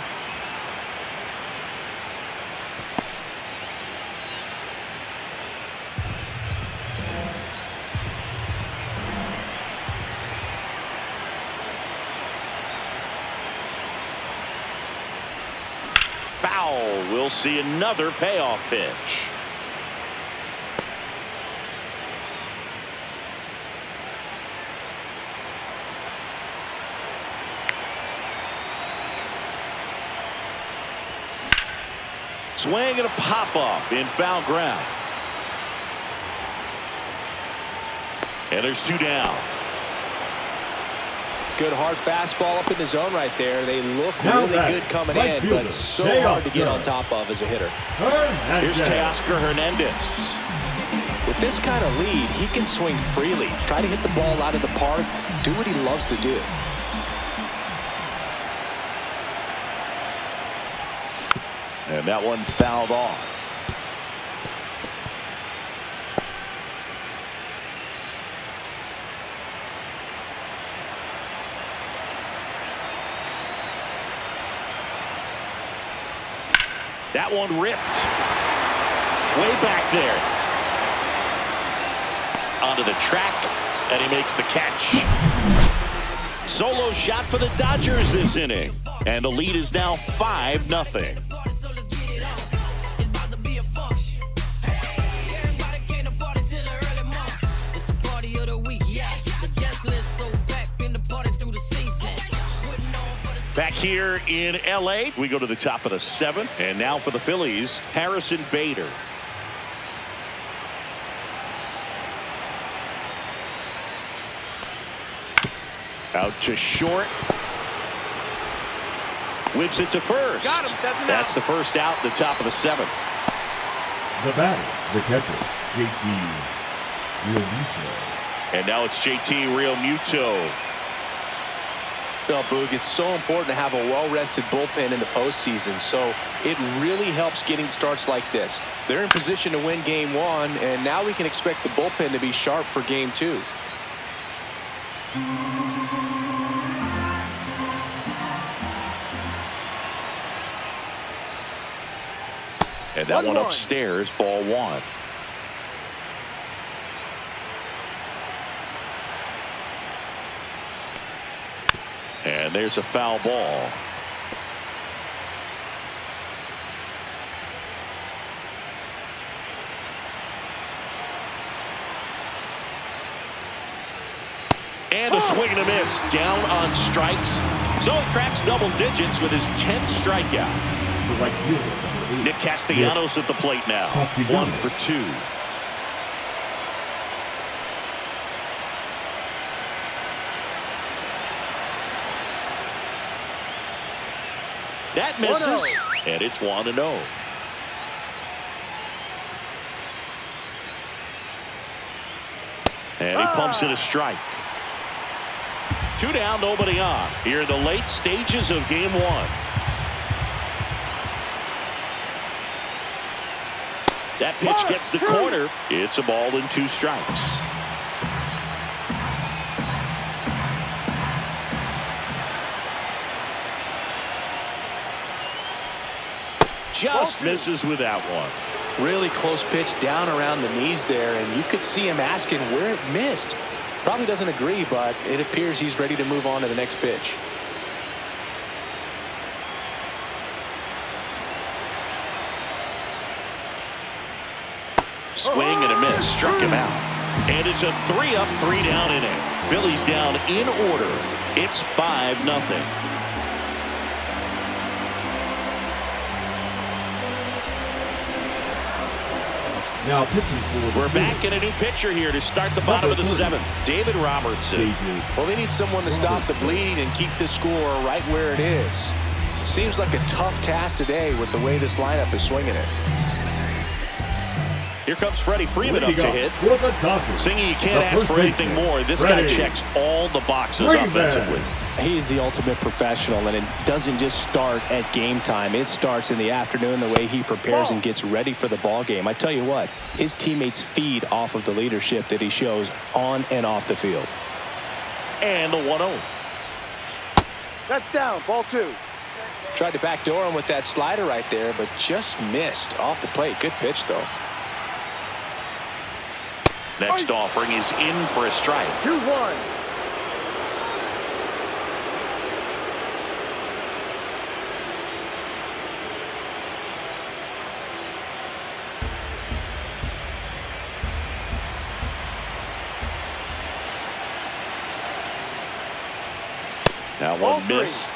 Foul. We'll see another payoff pitch. Swing and a pop-up in foul ground. And there's 2 down. Good hard fastball up in the zone right there. They look Now really back, good coming right in, fielder, but so hard to get on top of as a hitter. Here's Teoscar Hernandez. With this kind of lead, he can swing freely, try to hit the ball out of the park, do what he loves to do. And that one fouled off. That one ripped. Way back there. Onto the track, and he makes the catch. Solo shot for the Dodgers this inning. And the lead is now 5-0. Back here in L.A., we go to the top of the 7th. And now for the Phillies, Harrison Bader. Out to short. Whips it to first. Got him. That's the first out, the top of the 7th. The batter, the catcher, JT Realmuto. And now it's JT Realmuto. Well, Boog, it's so important to have a well-rested bullpen in the postseason, so it really helps getting starts like this. They're in position to win Game 1, and now we can expect the bullpen to be sharp for Game 2. And that one upstairs, ball 1. And there's a foul ball. And a swing and a miss. Down on strikes. So he cracks double digits with his 10th strikeout. The right fielder, Nick Castellanos at the plate now. 1 for 2. That misses, and it's 1-0. And he pumps it a strike. 2 down, nobody on. Here in the late stages of Game 1. That pitch gets the corner. It's a ball and 2 strikes. Just misses with that one. Really close pitch down around the knees there, and you could see him asking where it missed. Probably doesn't agree, but it appears he's ready to move on to the next pitch. Swing and a miss. Struck him out. And it's a 3-up, 3-down inning. Phillies down in order. It's 5-0. Now pitching for We're back in a new pitcher here to start the bottom of the 7th. David Robertson. Well, they need someone to stop the bleed and keep the score right where it is. Seems like a tough task today with the way this lineup is swinging it. Here comes Freddie Freeman up to hit. Singing, you can't ask for anything more. This guy checks all the boxes offensively. He's the ultimate professional, and it doesn't just start at game time. It starts in the afternoon, the way he prepares and gets ready for the ball game. I tell you what, his teammates feed off of the leadership that he shows on and off the field. And the 1-0. That's down. Ball 2. Tried to backdoor him with that slider right there, but just missed off the plate. Good pitch, though. Next offering is in for a strike. 2-1. That Ball one 3. missed.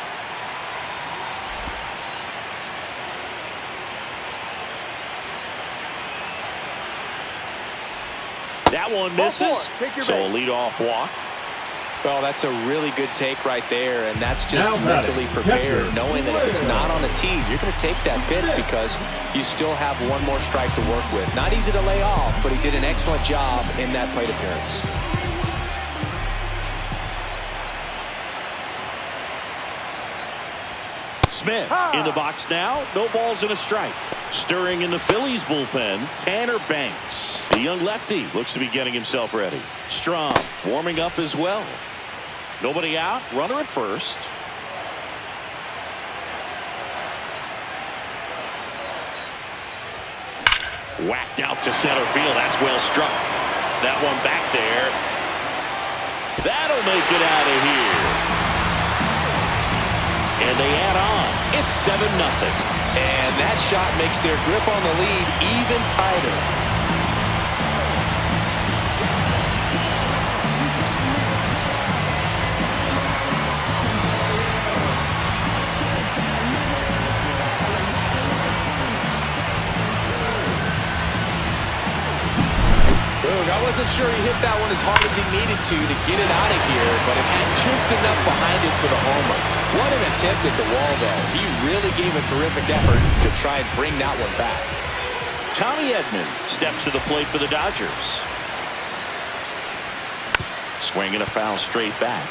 That one Ball misses. 4. Take your So a base. leadoff walk. Well, that's a really good take right there, and that's just Now mentally batting, prepared, catcher, knowing that if it's not on a tee, you're going to take that pitch because you still have one more strike to work with. Not easy to lay off, but he did an excellent job in that plate appearance. Smith in the box now. No balls and a strike. Stirring in the Phillies bullpen, Tanner Banks. The young lefty looks to be getting himself ready. Strong warming up as well. Nobody out. Runner at first. Whacked out to center field. That's well struck. That one back there. That'll make it out of here. And they add on. It's 7-0. And that shot makes their grip on the lead even tighter. I wasn't sure he hit that one as hard as he needed to get it out of here, but it had just enough behind it for the homer. What an attempt at the wall, though. He really gave a terrific effort to try and bring that one back. Tommy Edman steps to the plate for the Dodgers. Swinging a foul straight back.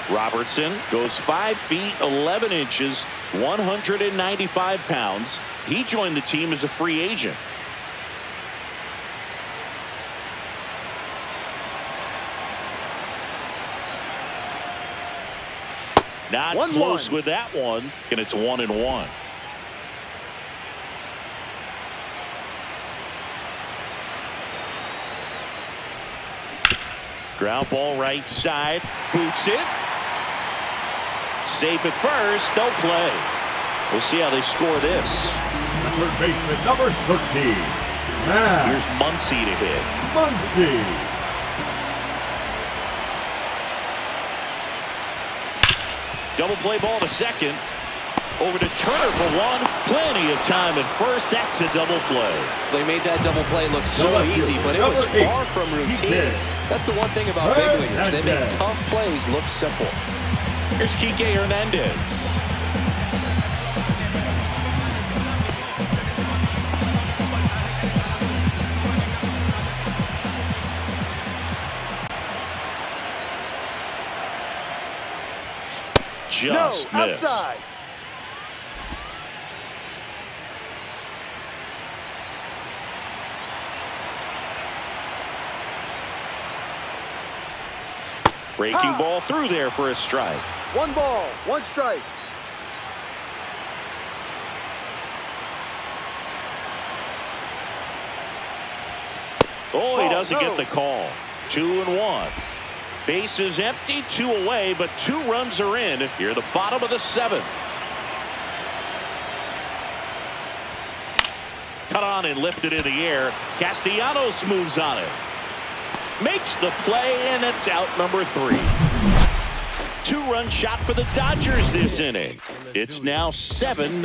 Robertson goes 5 feet 11 inches, 195 pounds. He joined the team as a free agent. Not 1-1. close with that one, and it's 1-1. Ground ball right side, boots it. Safe at first, no play. We'll see how they score this. Third baseman number 13. Matt Here's Muncy to hit. Muncy. Double play ball to second. Over to Turner for one. Plenty of time at first. That's a double play. They made that double play look so easy, but it was far from routine. That's the one thing about big leaguers. They make tough plays look simple. Here's Kike Hernandez. Just missed. Outside. Breaking ball through there for a strike. 1 ball, 1 strike. Oh, he Ball, doesn't no. get the call. 2-1. Bases empty, 2 away, but 2 runs are in. Here, the bottom of the 7th. Cut on and lifted in the air. Castellanos moves on it. Makes the play, and it's out number 3. 2-run shot for the Dodgers this inning. It's now 7-0.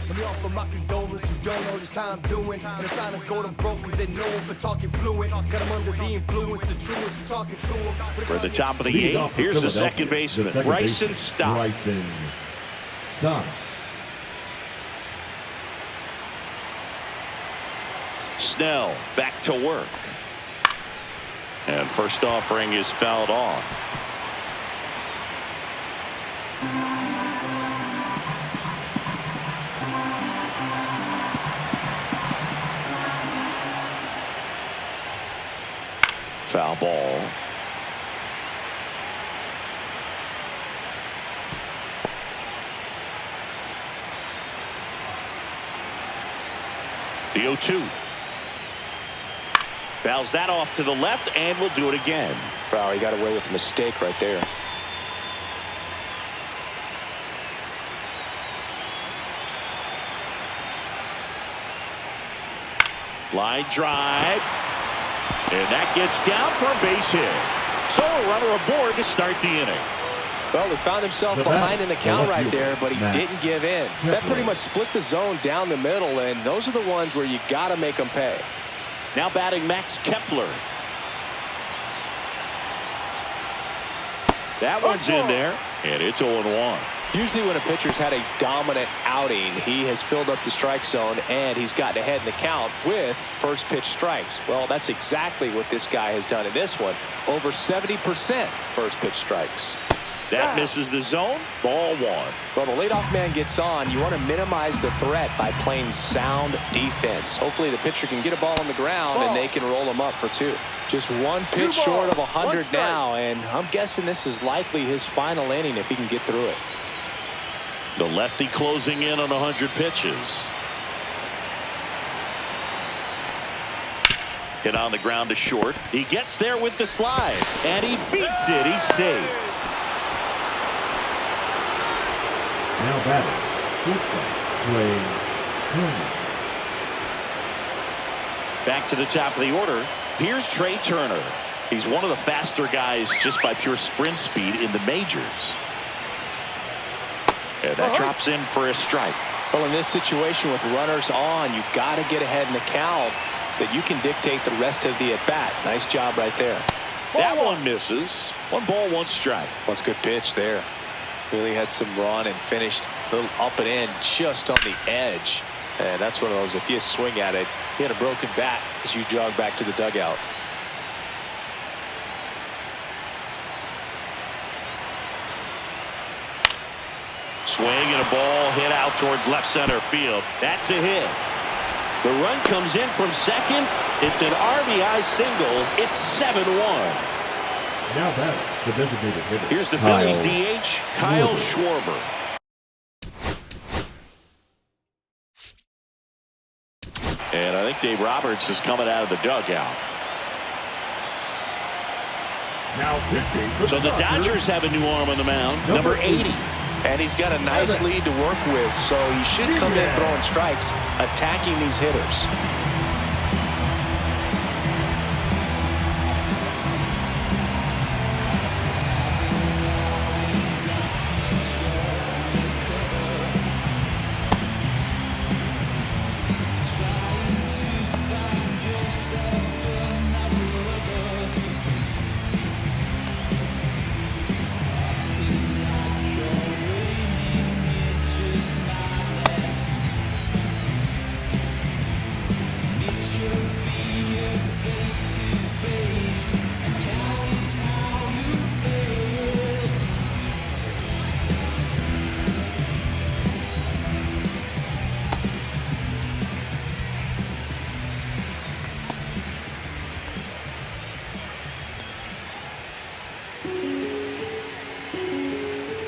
Let me offer my condolence. You don't know just how I'm doing. And the silence go them broke because they know for talking fluent. Got them under the influence, the truest, talking to them. For the top of the Leading 8th, off for here's the Philadelphia, second baseman, second Bryson baseman, Stott. Bryson Stott. Snell back to work. And first offering is fouled off. Foul ball. The 0-2. Fouls that off to the left, and will do it again. Wow, he got away with a mistake right there. Line drive. And that gets down for a base hit. So a runner aboard to start the inning. Well, he found himself behind in the count right there, but he didn't give in. That pretty much split the zone down the middle, and those are the ones where you got to make them pay. Now batting Max Kepler. That one's in there, and it's 0-1. Usually when a pitcher's had a dominant outing, he has filled up the strike zone and he's gotten ahead in the count with first pitch strikes. Well, that's exactly what this guy has done in this one. Over 70% first pitch strikes. That misses the zone. Ball 1. Well, the leadoff man gets on. You want to minimize the threat by playing sound defense. Hopefully the pitcher can get a ball on the ground and they can roll him up for 2. Just one pitch short of 100 now, and I'm guessing this is likely his final inning if he can get through it. The lefty closing in on 100 pitches. Hit on the ground to short. He gets there with the slide, and he beats it. He's safe. Now batting, shortstop, Trey Turner. Back to the top of the order. Here's Trey Turner. He's one of the faster guys just by pure sprint speed in the majors. And that drops in for a strike. Well, in this situation with runners on, you got to get ahead in the count so that you can dictate the rest of the at-bat. Nice job right there. That one misses. 1 ball, 1 strike. That's a good pitch there. Really had some run and finished a little up and in just on the edge. And that's one of those, if you swing at it, you had a broken bat as you jog back to the dugout. Swing and a ball hit out towards left center field. That's a hit. The run comes in from second. It's an RBI single. It's 7-1. Now batting, the designated hitter. Here's the Phillies DH, Kyle Schwarber. And I think Dave Roberts is coming out of the dugout. Now pitching. So the Dodgers have a new arm on the mound, number 80. And he's got a nice lead to work with, so he should come in throwing strikes, attacking these hitters.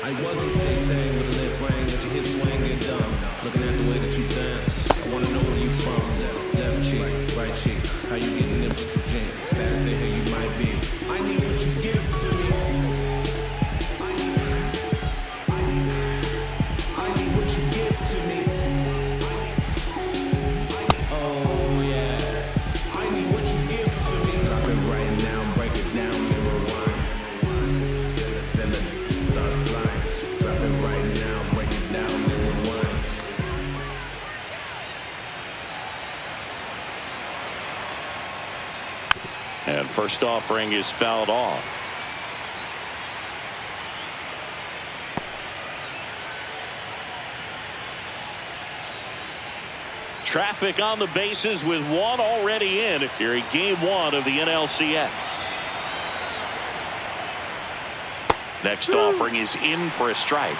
I wasn't big thing with a left brain, but your hips swing and dumb. Looking at the way that you dance, I wanna know where you from. Left cheek, right cheek, how you getting them jeans? That's it, here you might be. I need what you give to me. I need what you give to me. Oh yeah, I need what you give to me. Drop it right now, break it down, then rewind. Then the start flying. Drop it right now, break it down, then rewind. And first offering is fouled off. Traffic on the bases with one already in here in game 1 of the NLCS. Next offering is in for a strike.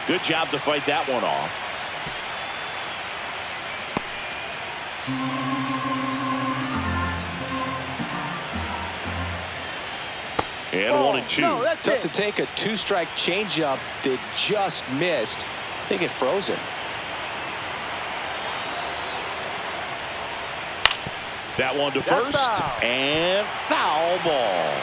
Good job to fight that one off. And Ball. 1-2. No, that's Tough it. to take a two-strike changeup that just missed. I think it froze him. That one to That's first. foul. And foul ball.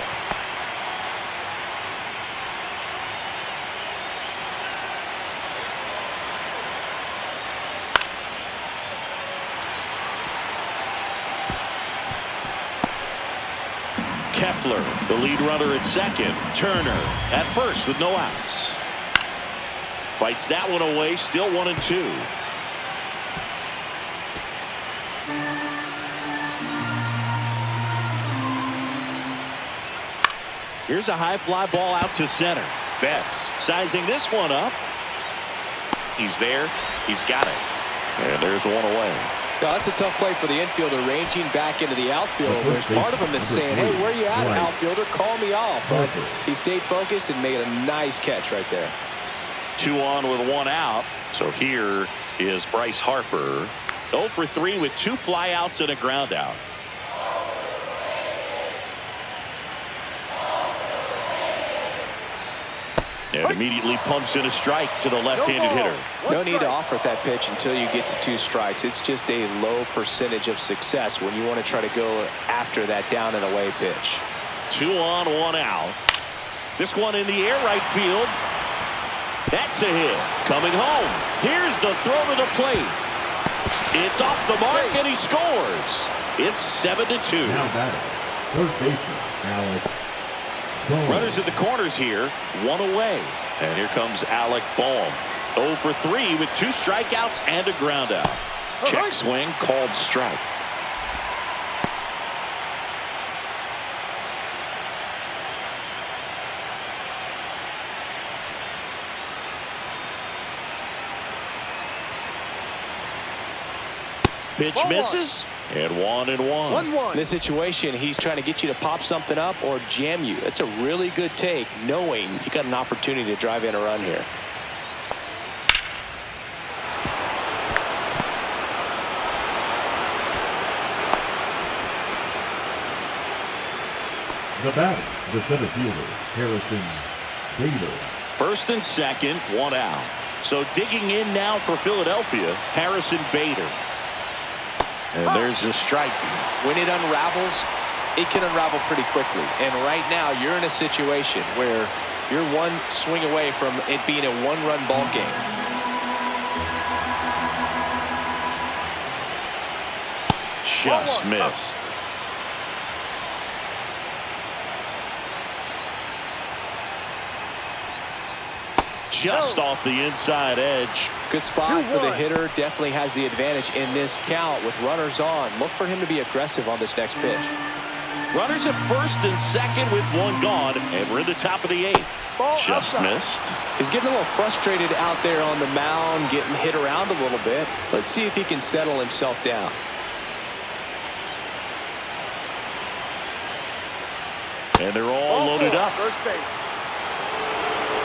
Kepler, the lead runner at second. Turner at first with no outs. Fights that one away, still 1-2. Here's a high fly ball out to center. Betts sizing this one up. He's there. He's got it. And there's one away. Now, that's a tough play for the infielder, ranging back into the outfield. There's part of him that's saying, hey, where you at, outfielder? Call me off. But he stayed focused and made a nice catch right there. 2 on with 1 out. So here is Bryce Harper. 0 for 3 with 2 flyouts and a ground out. And immediately pumps in a strike to the left-handed hitter. No need to offer that pitch until you get to 2 strikes. It's just a low percentage of success when you want to try to go after that down and away pitch. 2 on, 1 out. This one in the air right field. That's a hit. Coming home. Here's the throw to the plate. It's off the mark and he scores. It's 7-2. Now batting, third baseman, Alec Bohm. Runners at the corners here, 1 away. And here comes Alec Bohm. 0 for 3 with 2 strikeouts and a ground out. Check swing called strike. Pitch misses, and 1-1. 1-1. In this situation, he's trying to get you to pop something up or jam you. That's a really good take, knowing you got an opportunity to drive in a run here. The batter, the center fielder, Harrison Bader. First and second, 1 out. So digging in now for Philadelphia, Harrison Bader. And there's a strike. When it unravels, it can unravel pretty quickly. And right now, you're in a situation where you're 1 swing away from it being a 1-run ball game. Just missed. Just off the inside edge. Good spot for the hitter. Definitely has the advantage in this count with runners on. Look for him to be aggressive on this next pitch. Runners at first and second with 1 gone, and we're in the top of the 8th. Just missed. He's getting a little frustrated out there on the mound, getting hit around a little bit. Let's see if he can settle himself down. And they're all loaded up. First base.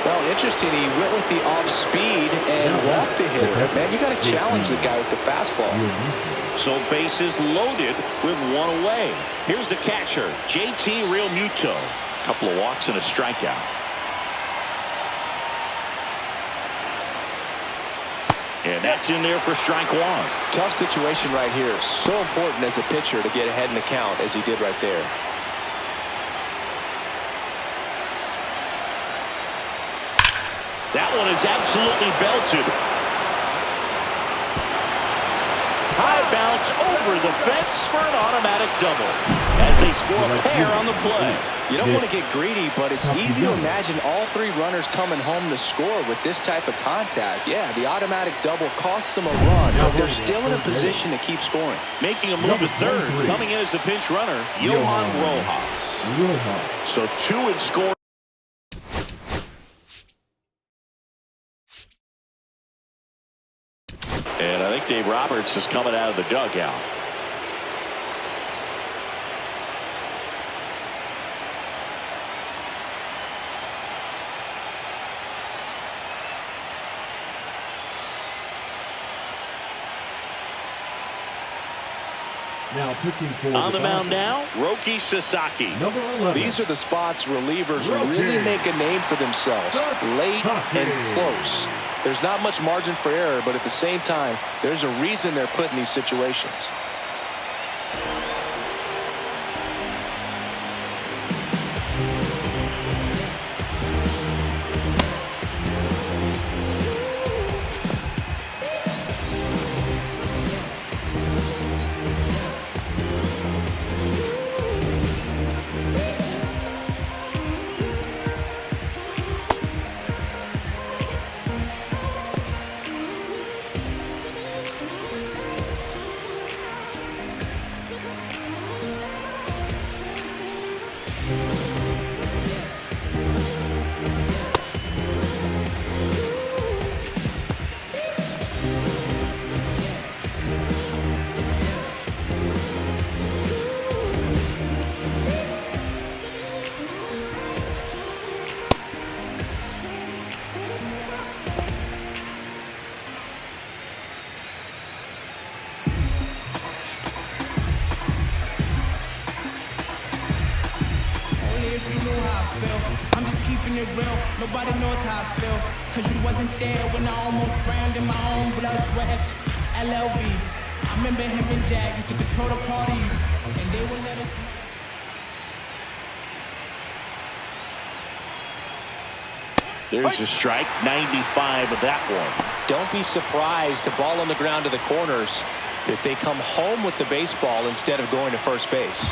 Well, interesting. He went with the off speed and walked the hitter. Man, you got to challenge the guy with the fastball. So bases loaded with 1 away. Here's the catcher, JT Realmuto. A couple of walks and a strikeout. And that's in there for strike 1. Tough situation right here. So important as a pitcher to get ahead in the count as he did right there. That one is absolutely belted. High bounce over the fence for an automatic double as they score a pair on the play. You don't want to get greedy, but it's easy to imagine all 3 runners coming home to score with this type of contact. Yeah, the automatic double costs them a run, but they're still in a position to keep scoring. Making a move at third, coming in as the pinch runner, Johan Rojas. So 2 in score. And I think Dave Roberts is coming out of the dugout. Now pitching for On the mound now, Roki Sasaki. Number 11. These are the spots relievers Roki. really make a name for themselves. Late and close. There's not much margin for error, but at the same time, there's a reason they're put in these situations. I'm just keeping it real. Nobody knows how I feel. Cause you wasn't there when I almost drowned in my own blood, sweat. LLB. I remember him and Jag used to control the parties. And they would let us. There's a strike, 95 of that one. Don't be surprised to ball on the ground to the corners if they come home with the baseball instead of going to first base.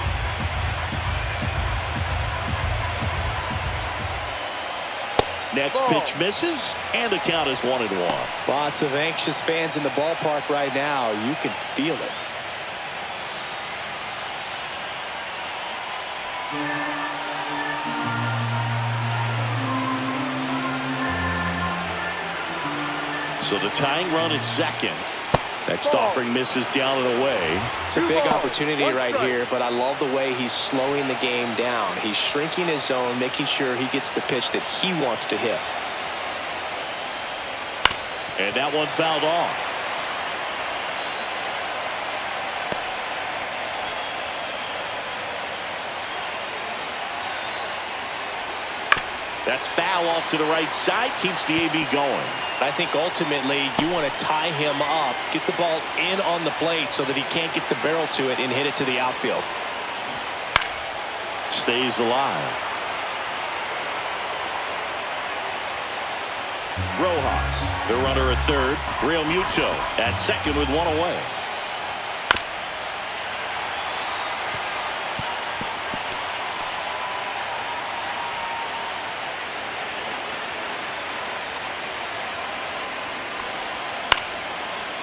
Next pitch misses, and the count is 1-1. Lots of anxious fans in the ballpark right now. You can feel it. So the tying run is second. Next offering misses down and away. It's a big opportunity right here, but I love the way he's slowing the game down. He's shrinking his zone, making sure he gets the pitch that he wants to hit. And that one fouled off. That's foul off to the right side, keeps the AB going. I think ultimately you want to tie him up, get the ball in on the plate so that he can't get the barrel to it and hit it to the outfield. Stays alive. Rojas, the runner at third. Real Muto at second with one away.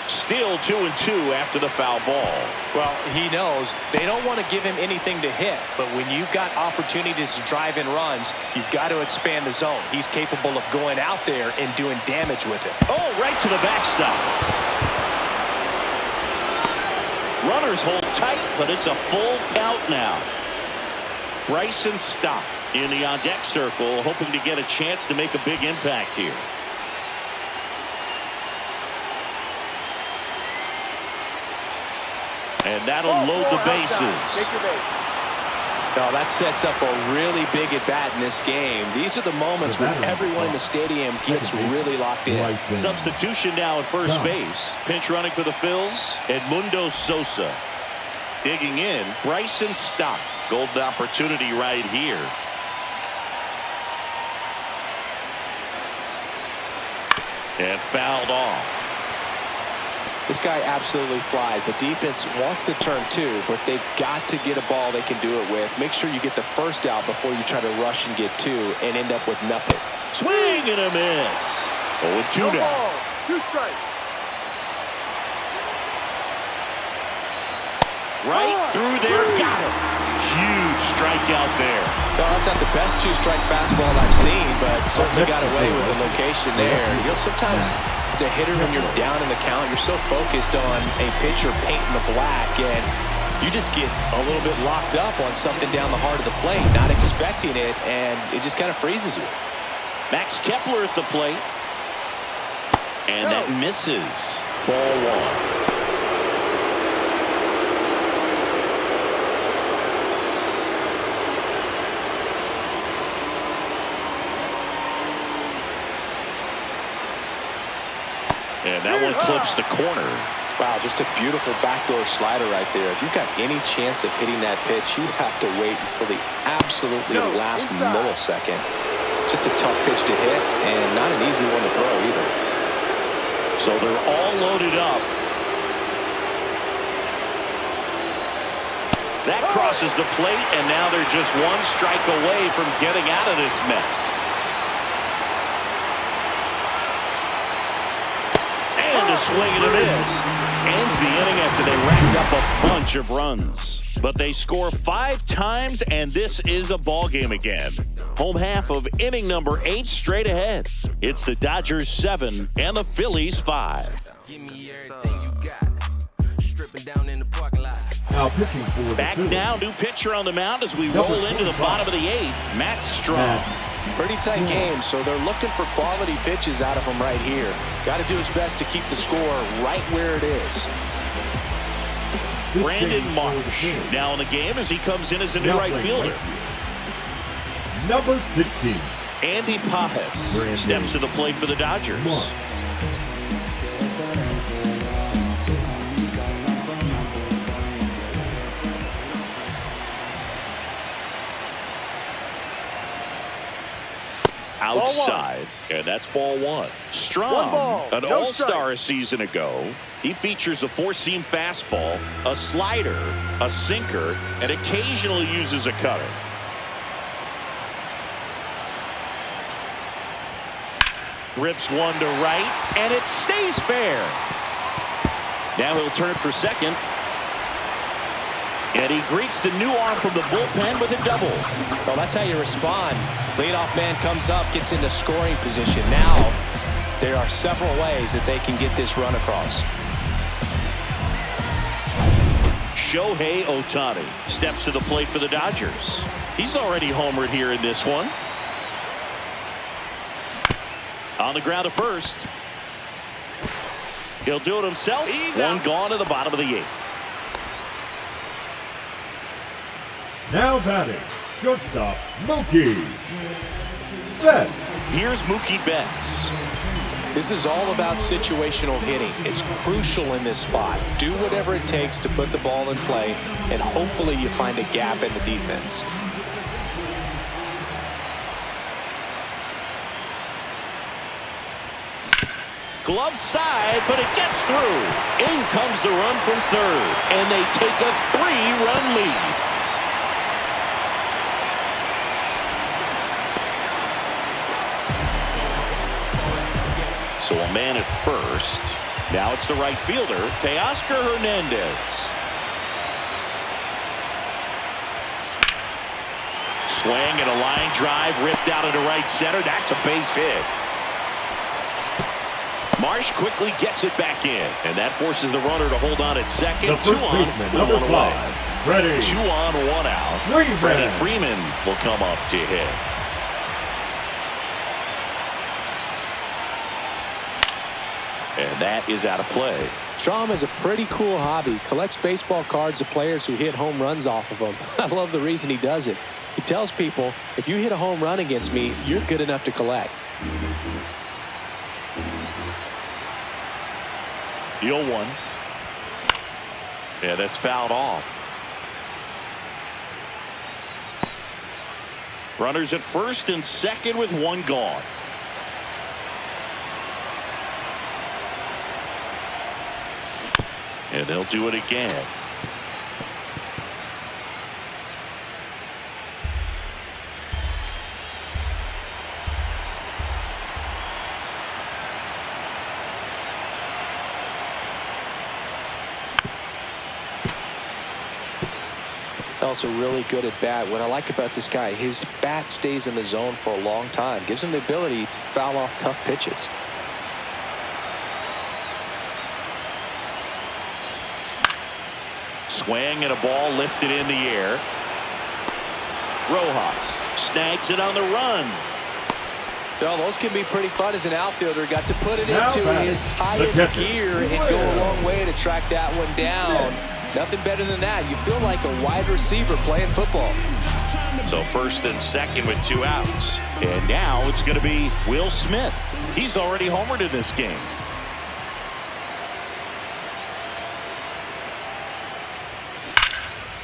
Still 2-2 after the foul ball. Well, he knows they don't want to give him anything to hit, but when you've got opportunities to drive in runs, you've got to expand the zone. He's capable of going out there and doing damage with it. Oh, right to the backstop. Runners hold tight, but it's a full count now. Bryson Stott in the on-deck circle, hoping to get a chance to make a big impact here. And that'll load the bases. Now that sets up a really big at bat in this game. These are the moments when everyone in the stadium gets really locked in. Substitution now at first base. Pinch running for the Phillies, Edmundo Sosa. Digging in, Bryson Stott. Golden opportunity right here. And fouled off. This guy absolutely flies. The defense wants to turn two, but they've got to get a ball they can do it with. Make sure you get the first out before you try to rush and get two and end up with nothing. Swing and a miss. 0-2 now. 2 strikes. Right through there. Got him. Huge strikeout there. No, that's not the best two-strike fastball I've seen, but certainly got away with the location there. You know, sometimes as a hitter, when you're down in the count, you're so focused on a pitcher painting the black, and you just get a little bit locked up on something down the heart of the plate, not expecting it, and it just kind of freezes you. Max Kepler at the plate. And that misses. Ball one. And that one clips the corner. Wow, just a beautiful backdoor slider right there. If you've got any chance of hitting that pitch, you have to wait until the absolutely last millisecond. Just a tough pitch to hit and not an easy one to throw either. So they're all loaded up. That crosses the plate, and now they're just one strike away from getting out of this mess. And a swing and a miss. Ends the inning after they racked up a bunch of runs. But they score 5 times, and this is a ball game again. Home half of inning number 8 straight ahead. It's the Dodgers 7 and the Phillies 5. Give me everything you got. Stripping down in the parking lot. Now pitching for the Back Phillies. now, new pitcher on the mound as we roll into the bottom of the 8th. Matt Strong. Pretty tight game, so they're looking for quality pitches out of him right here. Got to do his best to keep the score right where it is. Brandon Marsh now in the game as he comes in as a new right fielder. Number 16. Andy Pajes steps to the plate for the Dodgers. Outside, and that's ball 1. Strong, an all-star a season ago. He features a 4-seam fastball, a slider, a sinker, and occasionally uses a cutter. Rips one to right, and it stays fair. Now he'll turn for second. And he greets the new arm from the bullpen with a double. Well, that's how you respond. Leadoff man comes up, gets into scoring position. Now, there are several ways that they can get this run across. Shohei Ohtani steps to the plate for the Dodgers. He's already homered here in this one. On the ground to first. He'll do it himself. One gone to the bottom of the 8th. Now batting, shortstop, Mookie Betts. Here's Mookie Betts. This is all about situational hitting. It's crucial in this spot. Do whatever it takes to put the ball in play, and hopefully you find a gap in the defense. Glove side, but it gets through. In comes the run from third, and they take a 3-run lead. So a man at first. Now it's the right fielder, Teoscar Hernandez. Swing and a line drive ripped out into right center. That's a base hit. Marsh quickly gets it back in, and that forces the runner to hold on at second. The first baseman, number 5, Freddie. 2 on, 1 out. Freddie Freeman will come up to hit. And that is out of play. Strom has a pretty cool hobby. Collects baseball cards of players who hit home runs off of them. I love the reason he does it. He tells people, if you hit a home run against me, you're good enough to collect. The 0-1. Yeah, that's fouled off. Runners at first and second with 1 gone. And they'll do it again. Also really good at bat. What I like about this guy, his bat stays in the zone for a long time. Gives him the ability to foul off tough pitches. Swing and a ball lifted in the air. Rojas snags it on the run. Well, those can be pretty fun as an outfielder. Got to put it Now into batting, his highest gear and go a long way to track that one down. Nothing better than that. You feel like a wide receiver playing football. So first and second with 2 outs. And now it's going to be Will Smith. He's already homered in this game.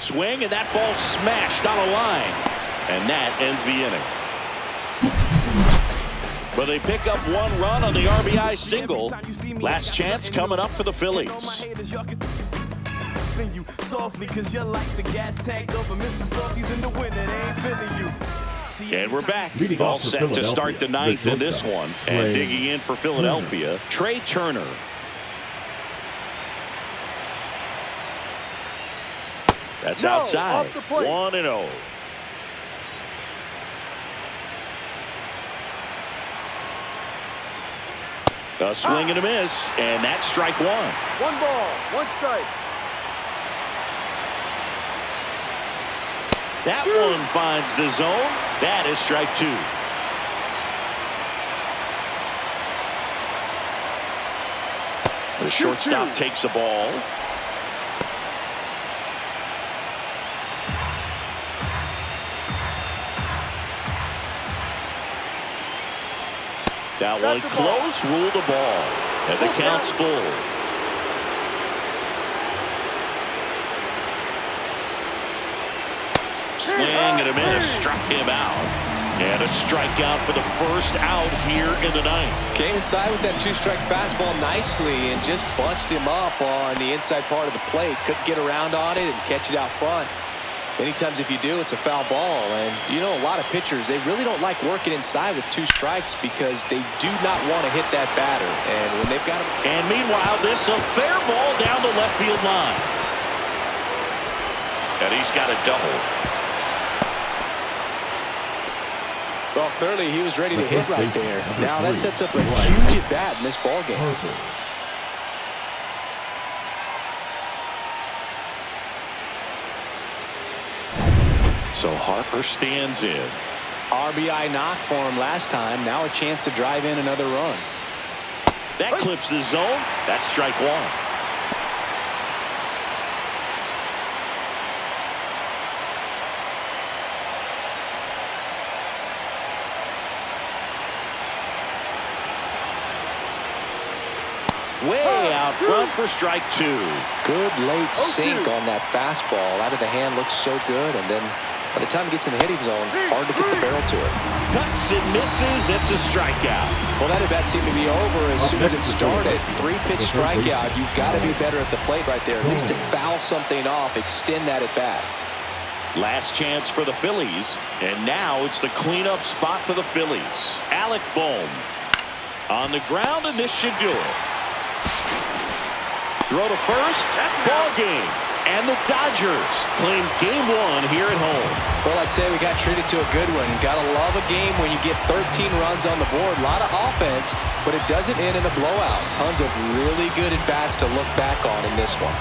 Swing, and that ball smashed on a line. And that ends the inning. But they pick up 1 run on the RBI single. Last chance coming up for the Phillies. You softly cause you're like the gas tank over Mr. Softies in the winter, they ain't feeling you. And we're back. Leading All off for set to start the Philadelphia, 9th in this one. And digging in for Philadelphia, Trey Turner. That's outside. 1-0. A swing and a miss, and that's strike 1. 1 ball, 1 strike. That one finds the zone. That is strike 2. The shortstop takes the ball. That one close, ruled the ball. And the count's full. Swing and a miss, struck him out. And a strikeout for the first out here in the 9th. Came inside with that 2-strike fastball nicely and just bunched him up on the inside part of the plate. Couldn't get around on it and catch it out front. Many times if you do, it's a foul ball. And you know, a lot of pitchers, they really don't like working inside with 2 strikes because they do not want to hit that batter. And when they've got him. And meanwhile, this a fair ball down the left field line. And he's got a double. Well, clearly he was ready to hit right there. Now that sets up a huge at bat in this ball game. So Harper stands in. RBI knock for him last time. Now a chance to drive in another run. That clips the zone. That's strike 1. Way out front for strike 2. Good late sink on that fastball. Out of the hand, looks so good. And then by the time it gets in the hitting zone, hard to get the barrel to it. Cuts and misses. It's a strikeout. Well, that at bat seemed to be over as soon as it started. 3-pitch strikeout. You've got to be better at the plate right there. At least to foul something off, extend that at bat. Last chance for the Phillies. And now it's the cleanup spot for the Phillies. Alec Bohm on the ground, and this should do it. Throw to first, ball game. And the Dodgers claim game 1 here at home. Well, I'd say we got treated to a good one. Gotta love a game when you get 13 runs on the board. A lot of offense, but it doesn't end in a blowout. Tons of really good at-bats to look back on in this one.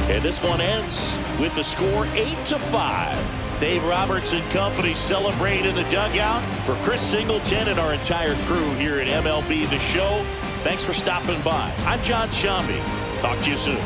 And this one ends with the score 8-5. Dave Roberts and company celebrate in the dugout. For Chris Singleton and our entire crew here at MLB The Show, thanks for stopping by. I'm John Shambi. Talk to you soon.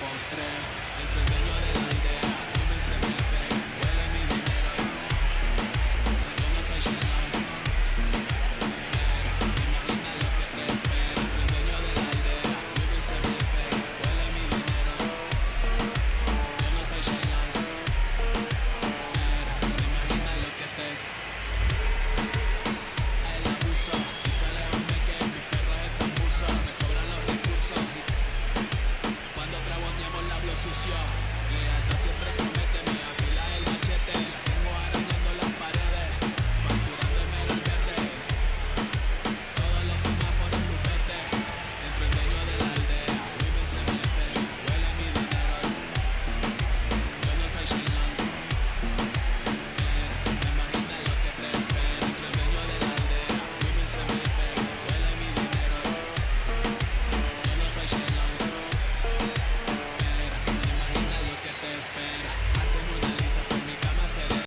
postre. Entre el dueño de la idea, vive se me pega, huele mi dinero. Yo no soy Shenlong. Imagina lo que te espera. Entre el dueño de la idea, vive se me pega, huele mi dinero. Yo no soy Shenlong. Imagina lo que te espera. El abuso, si sale un que mis perros están buzos, me sobran los recursos. Cuando traboneamos la hablo sucio, lealtad siempre comete, me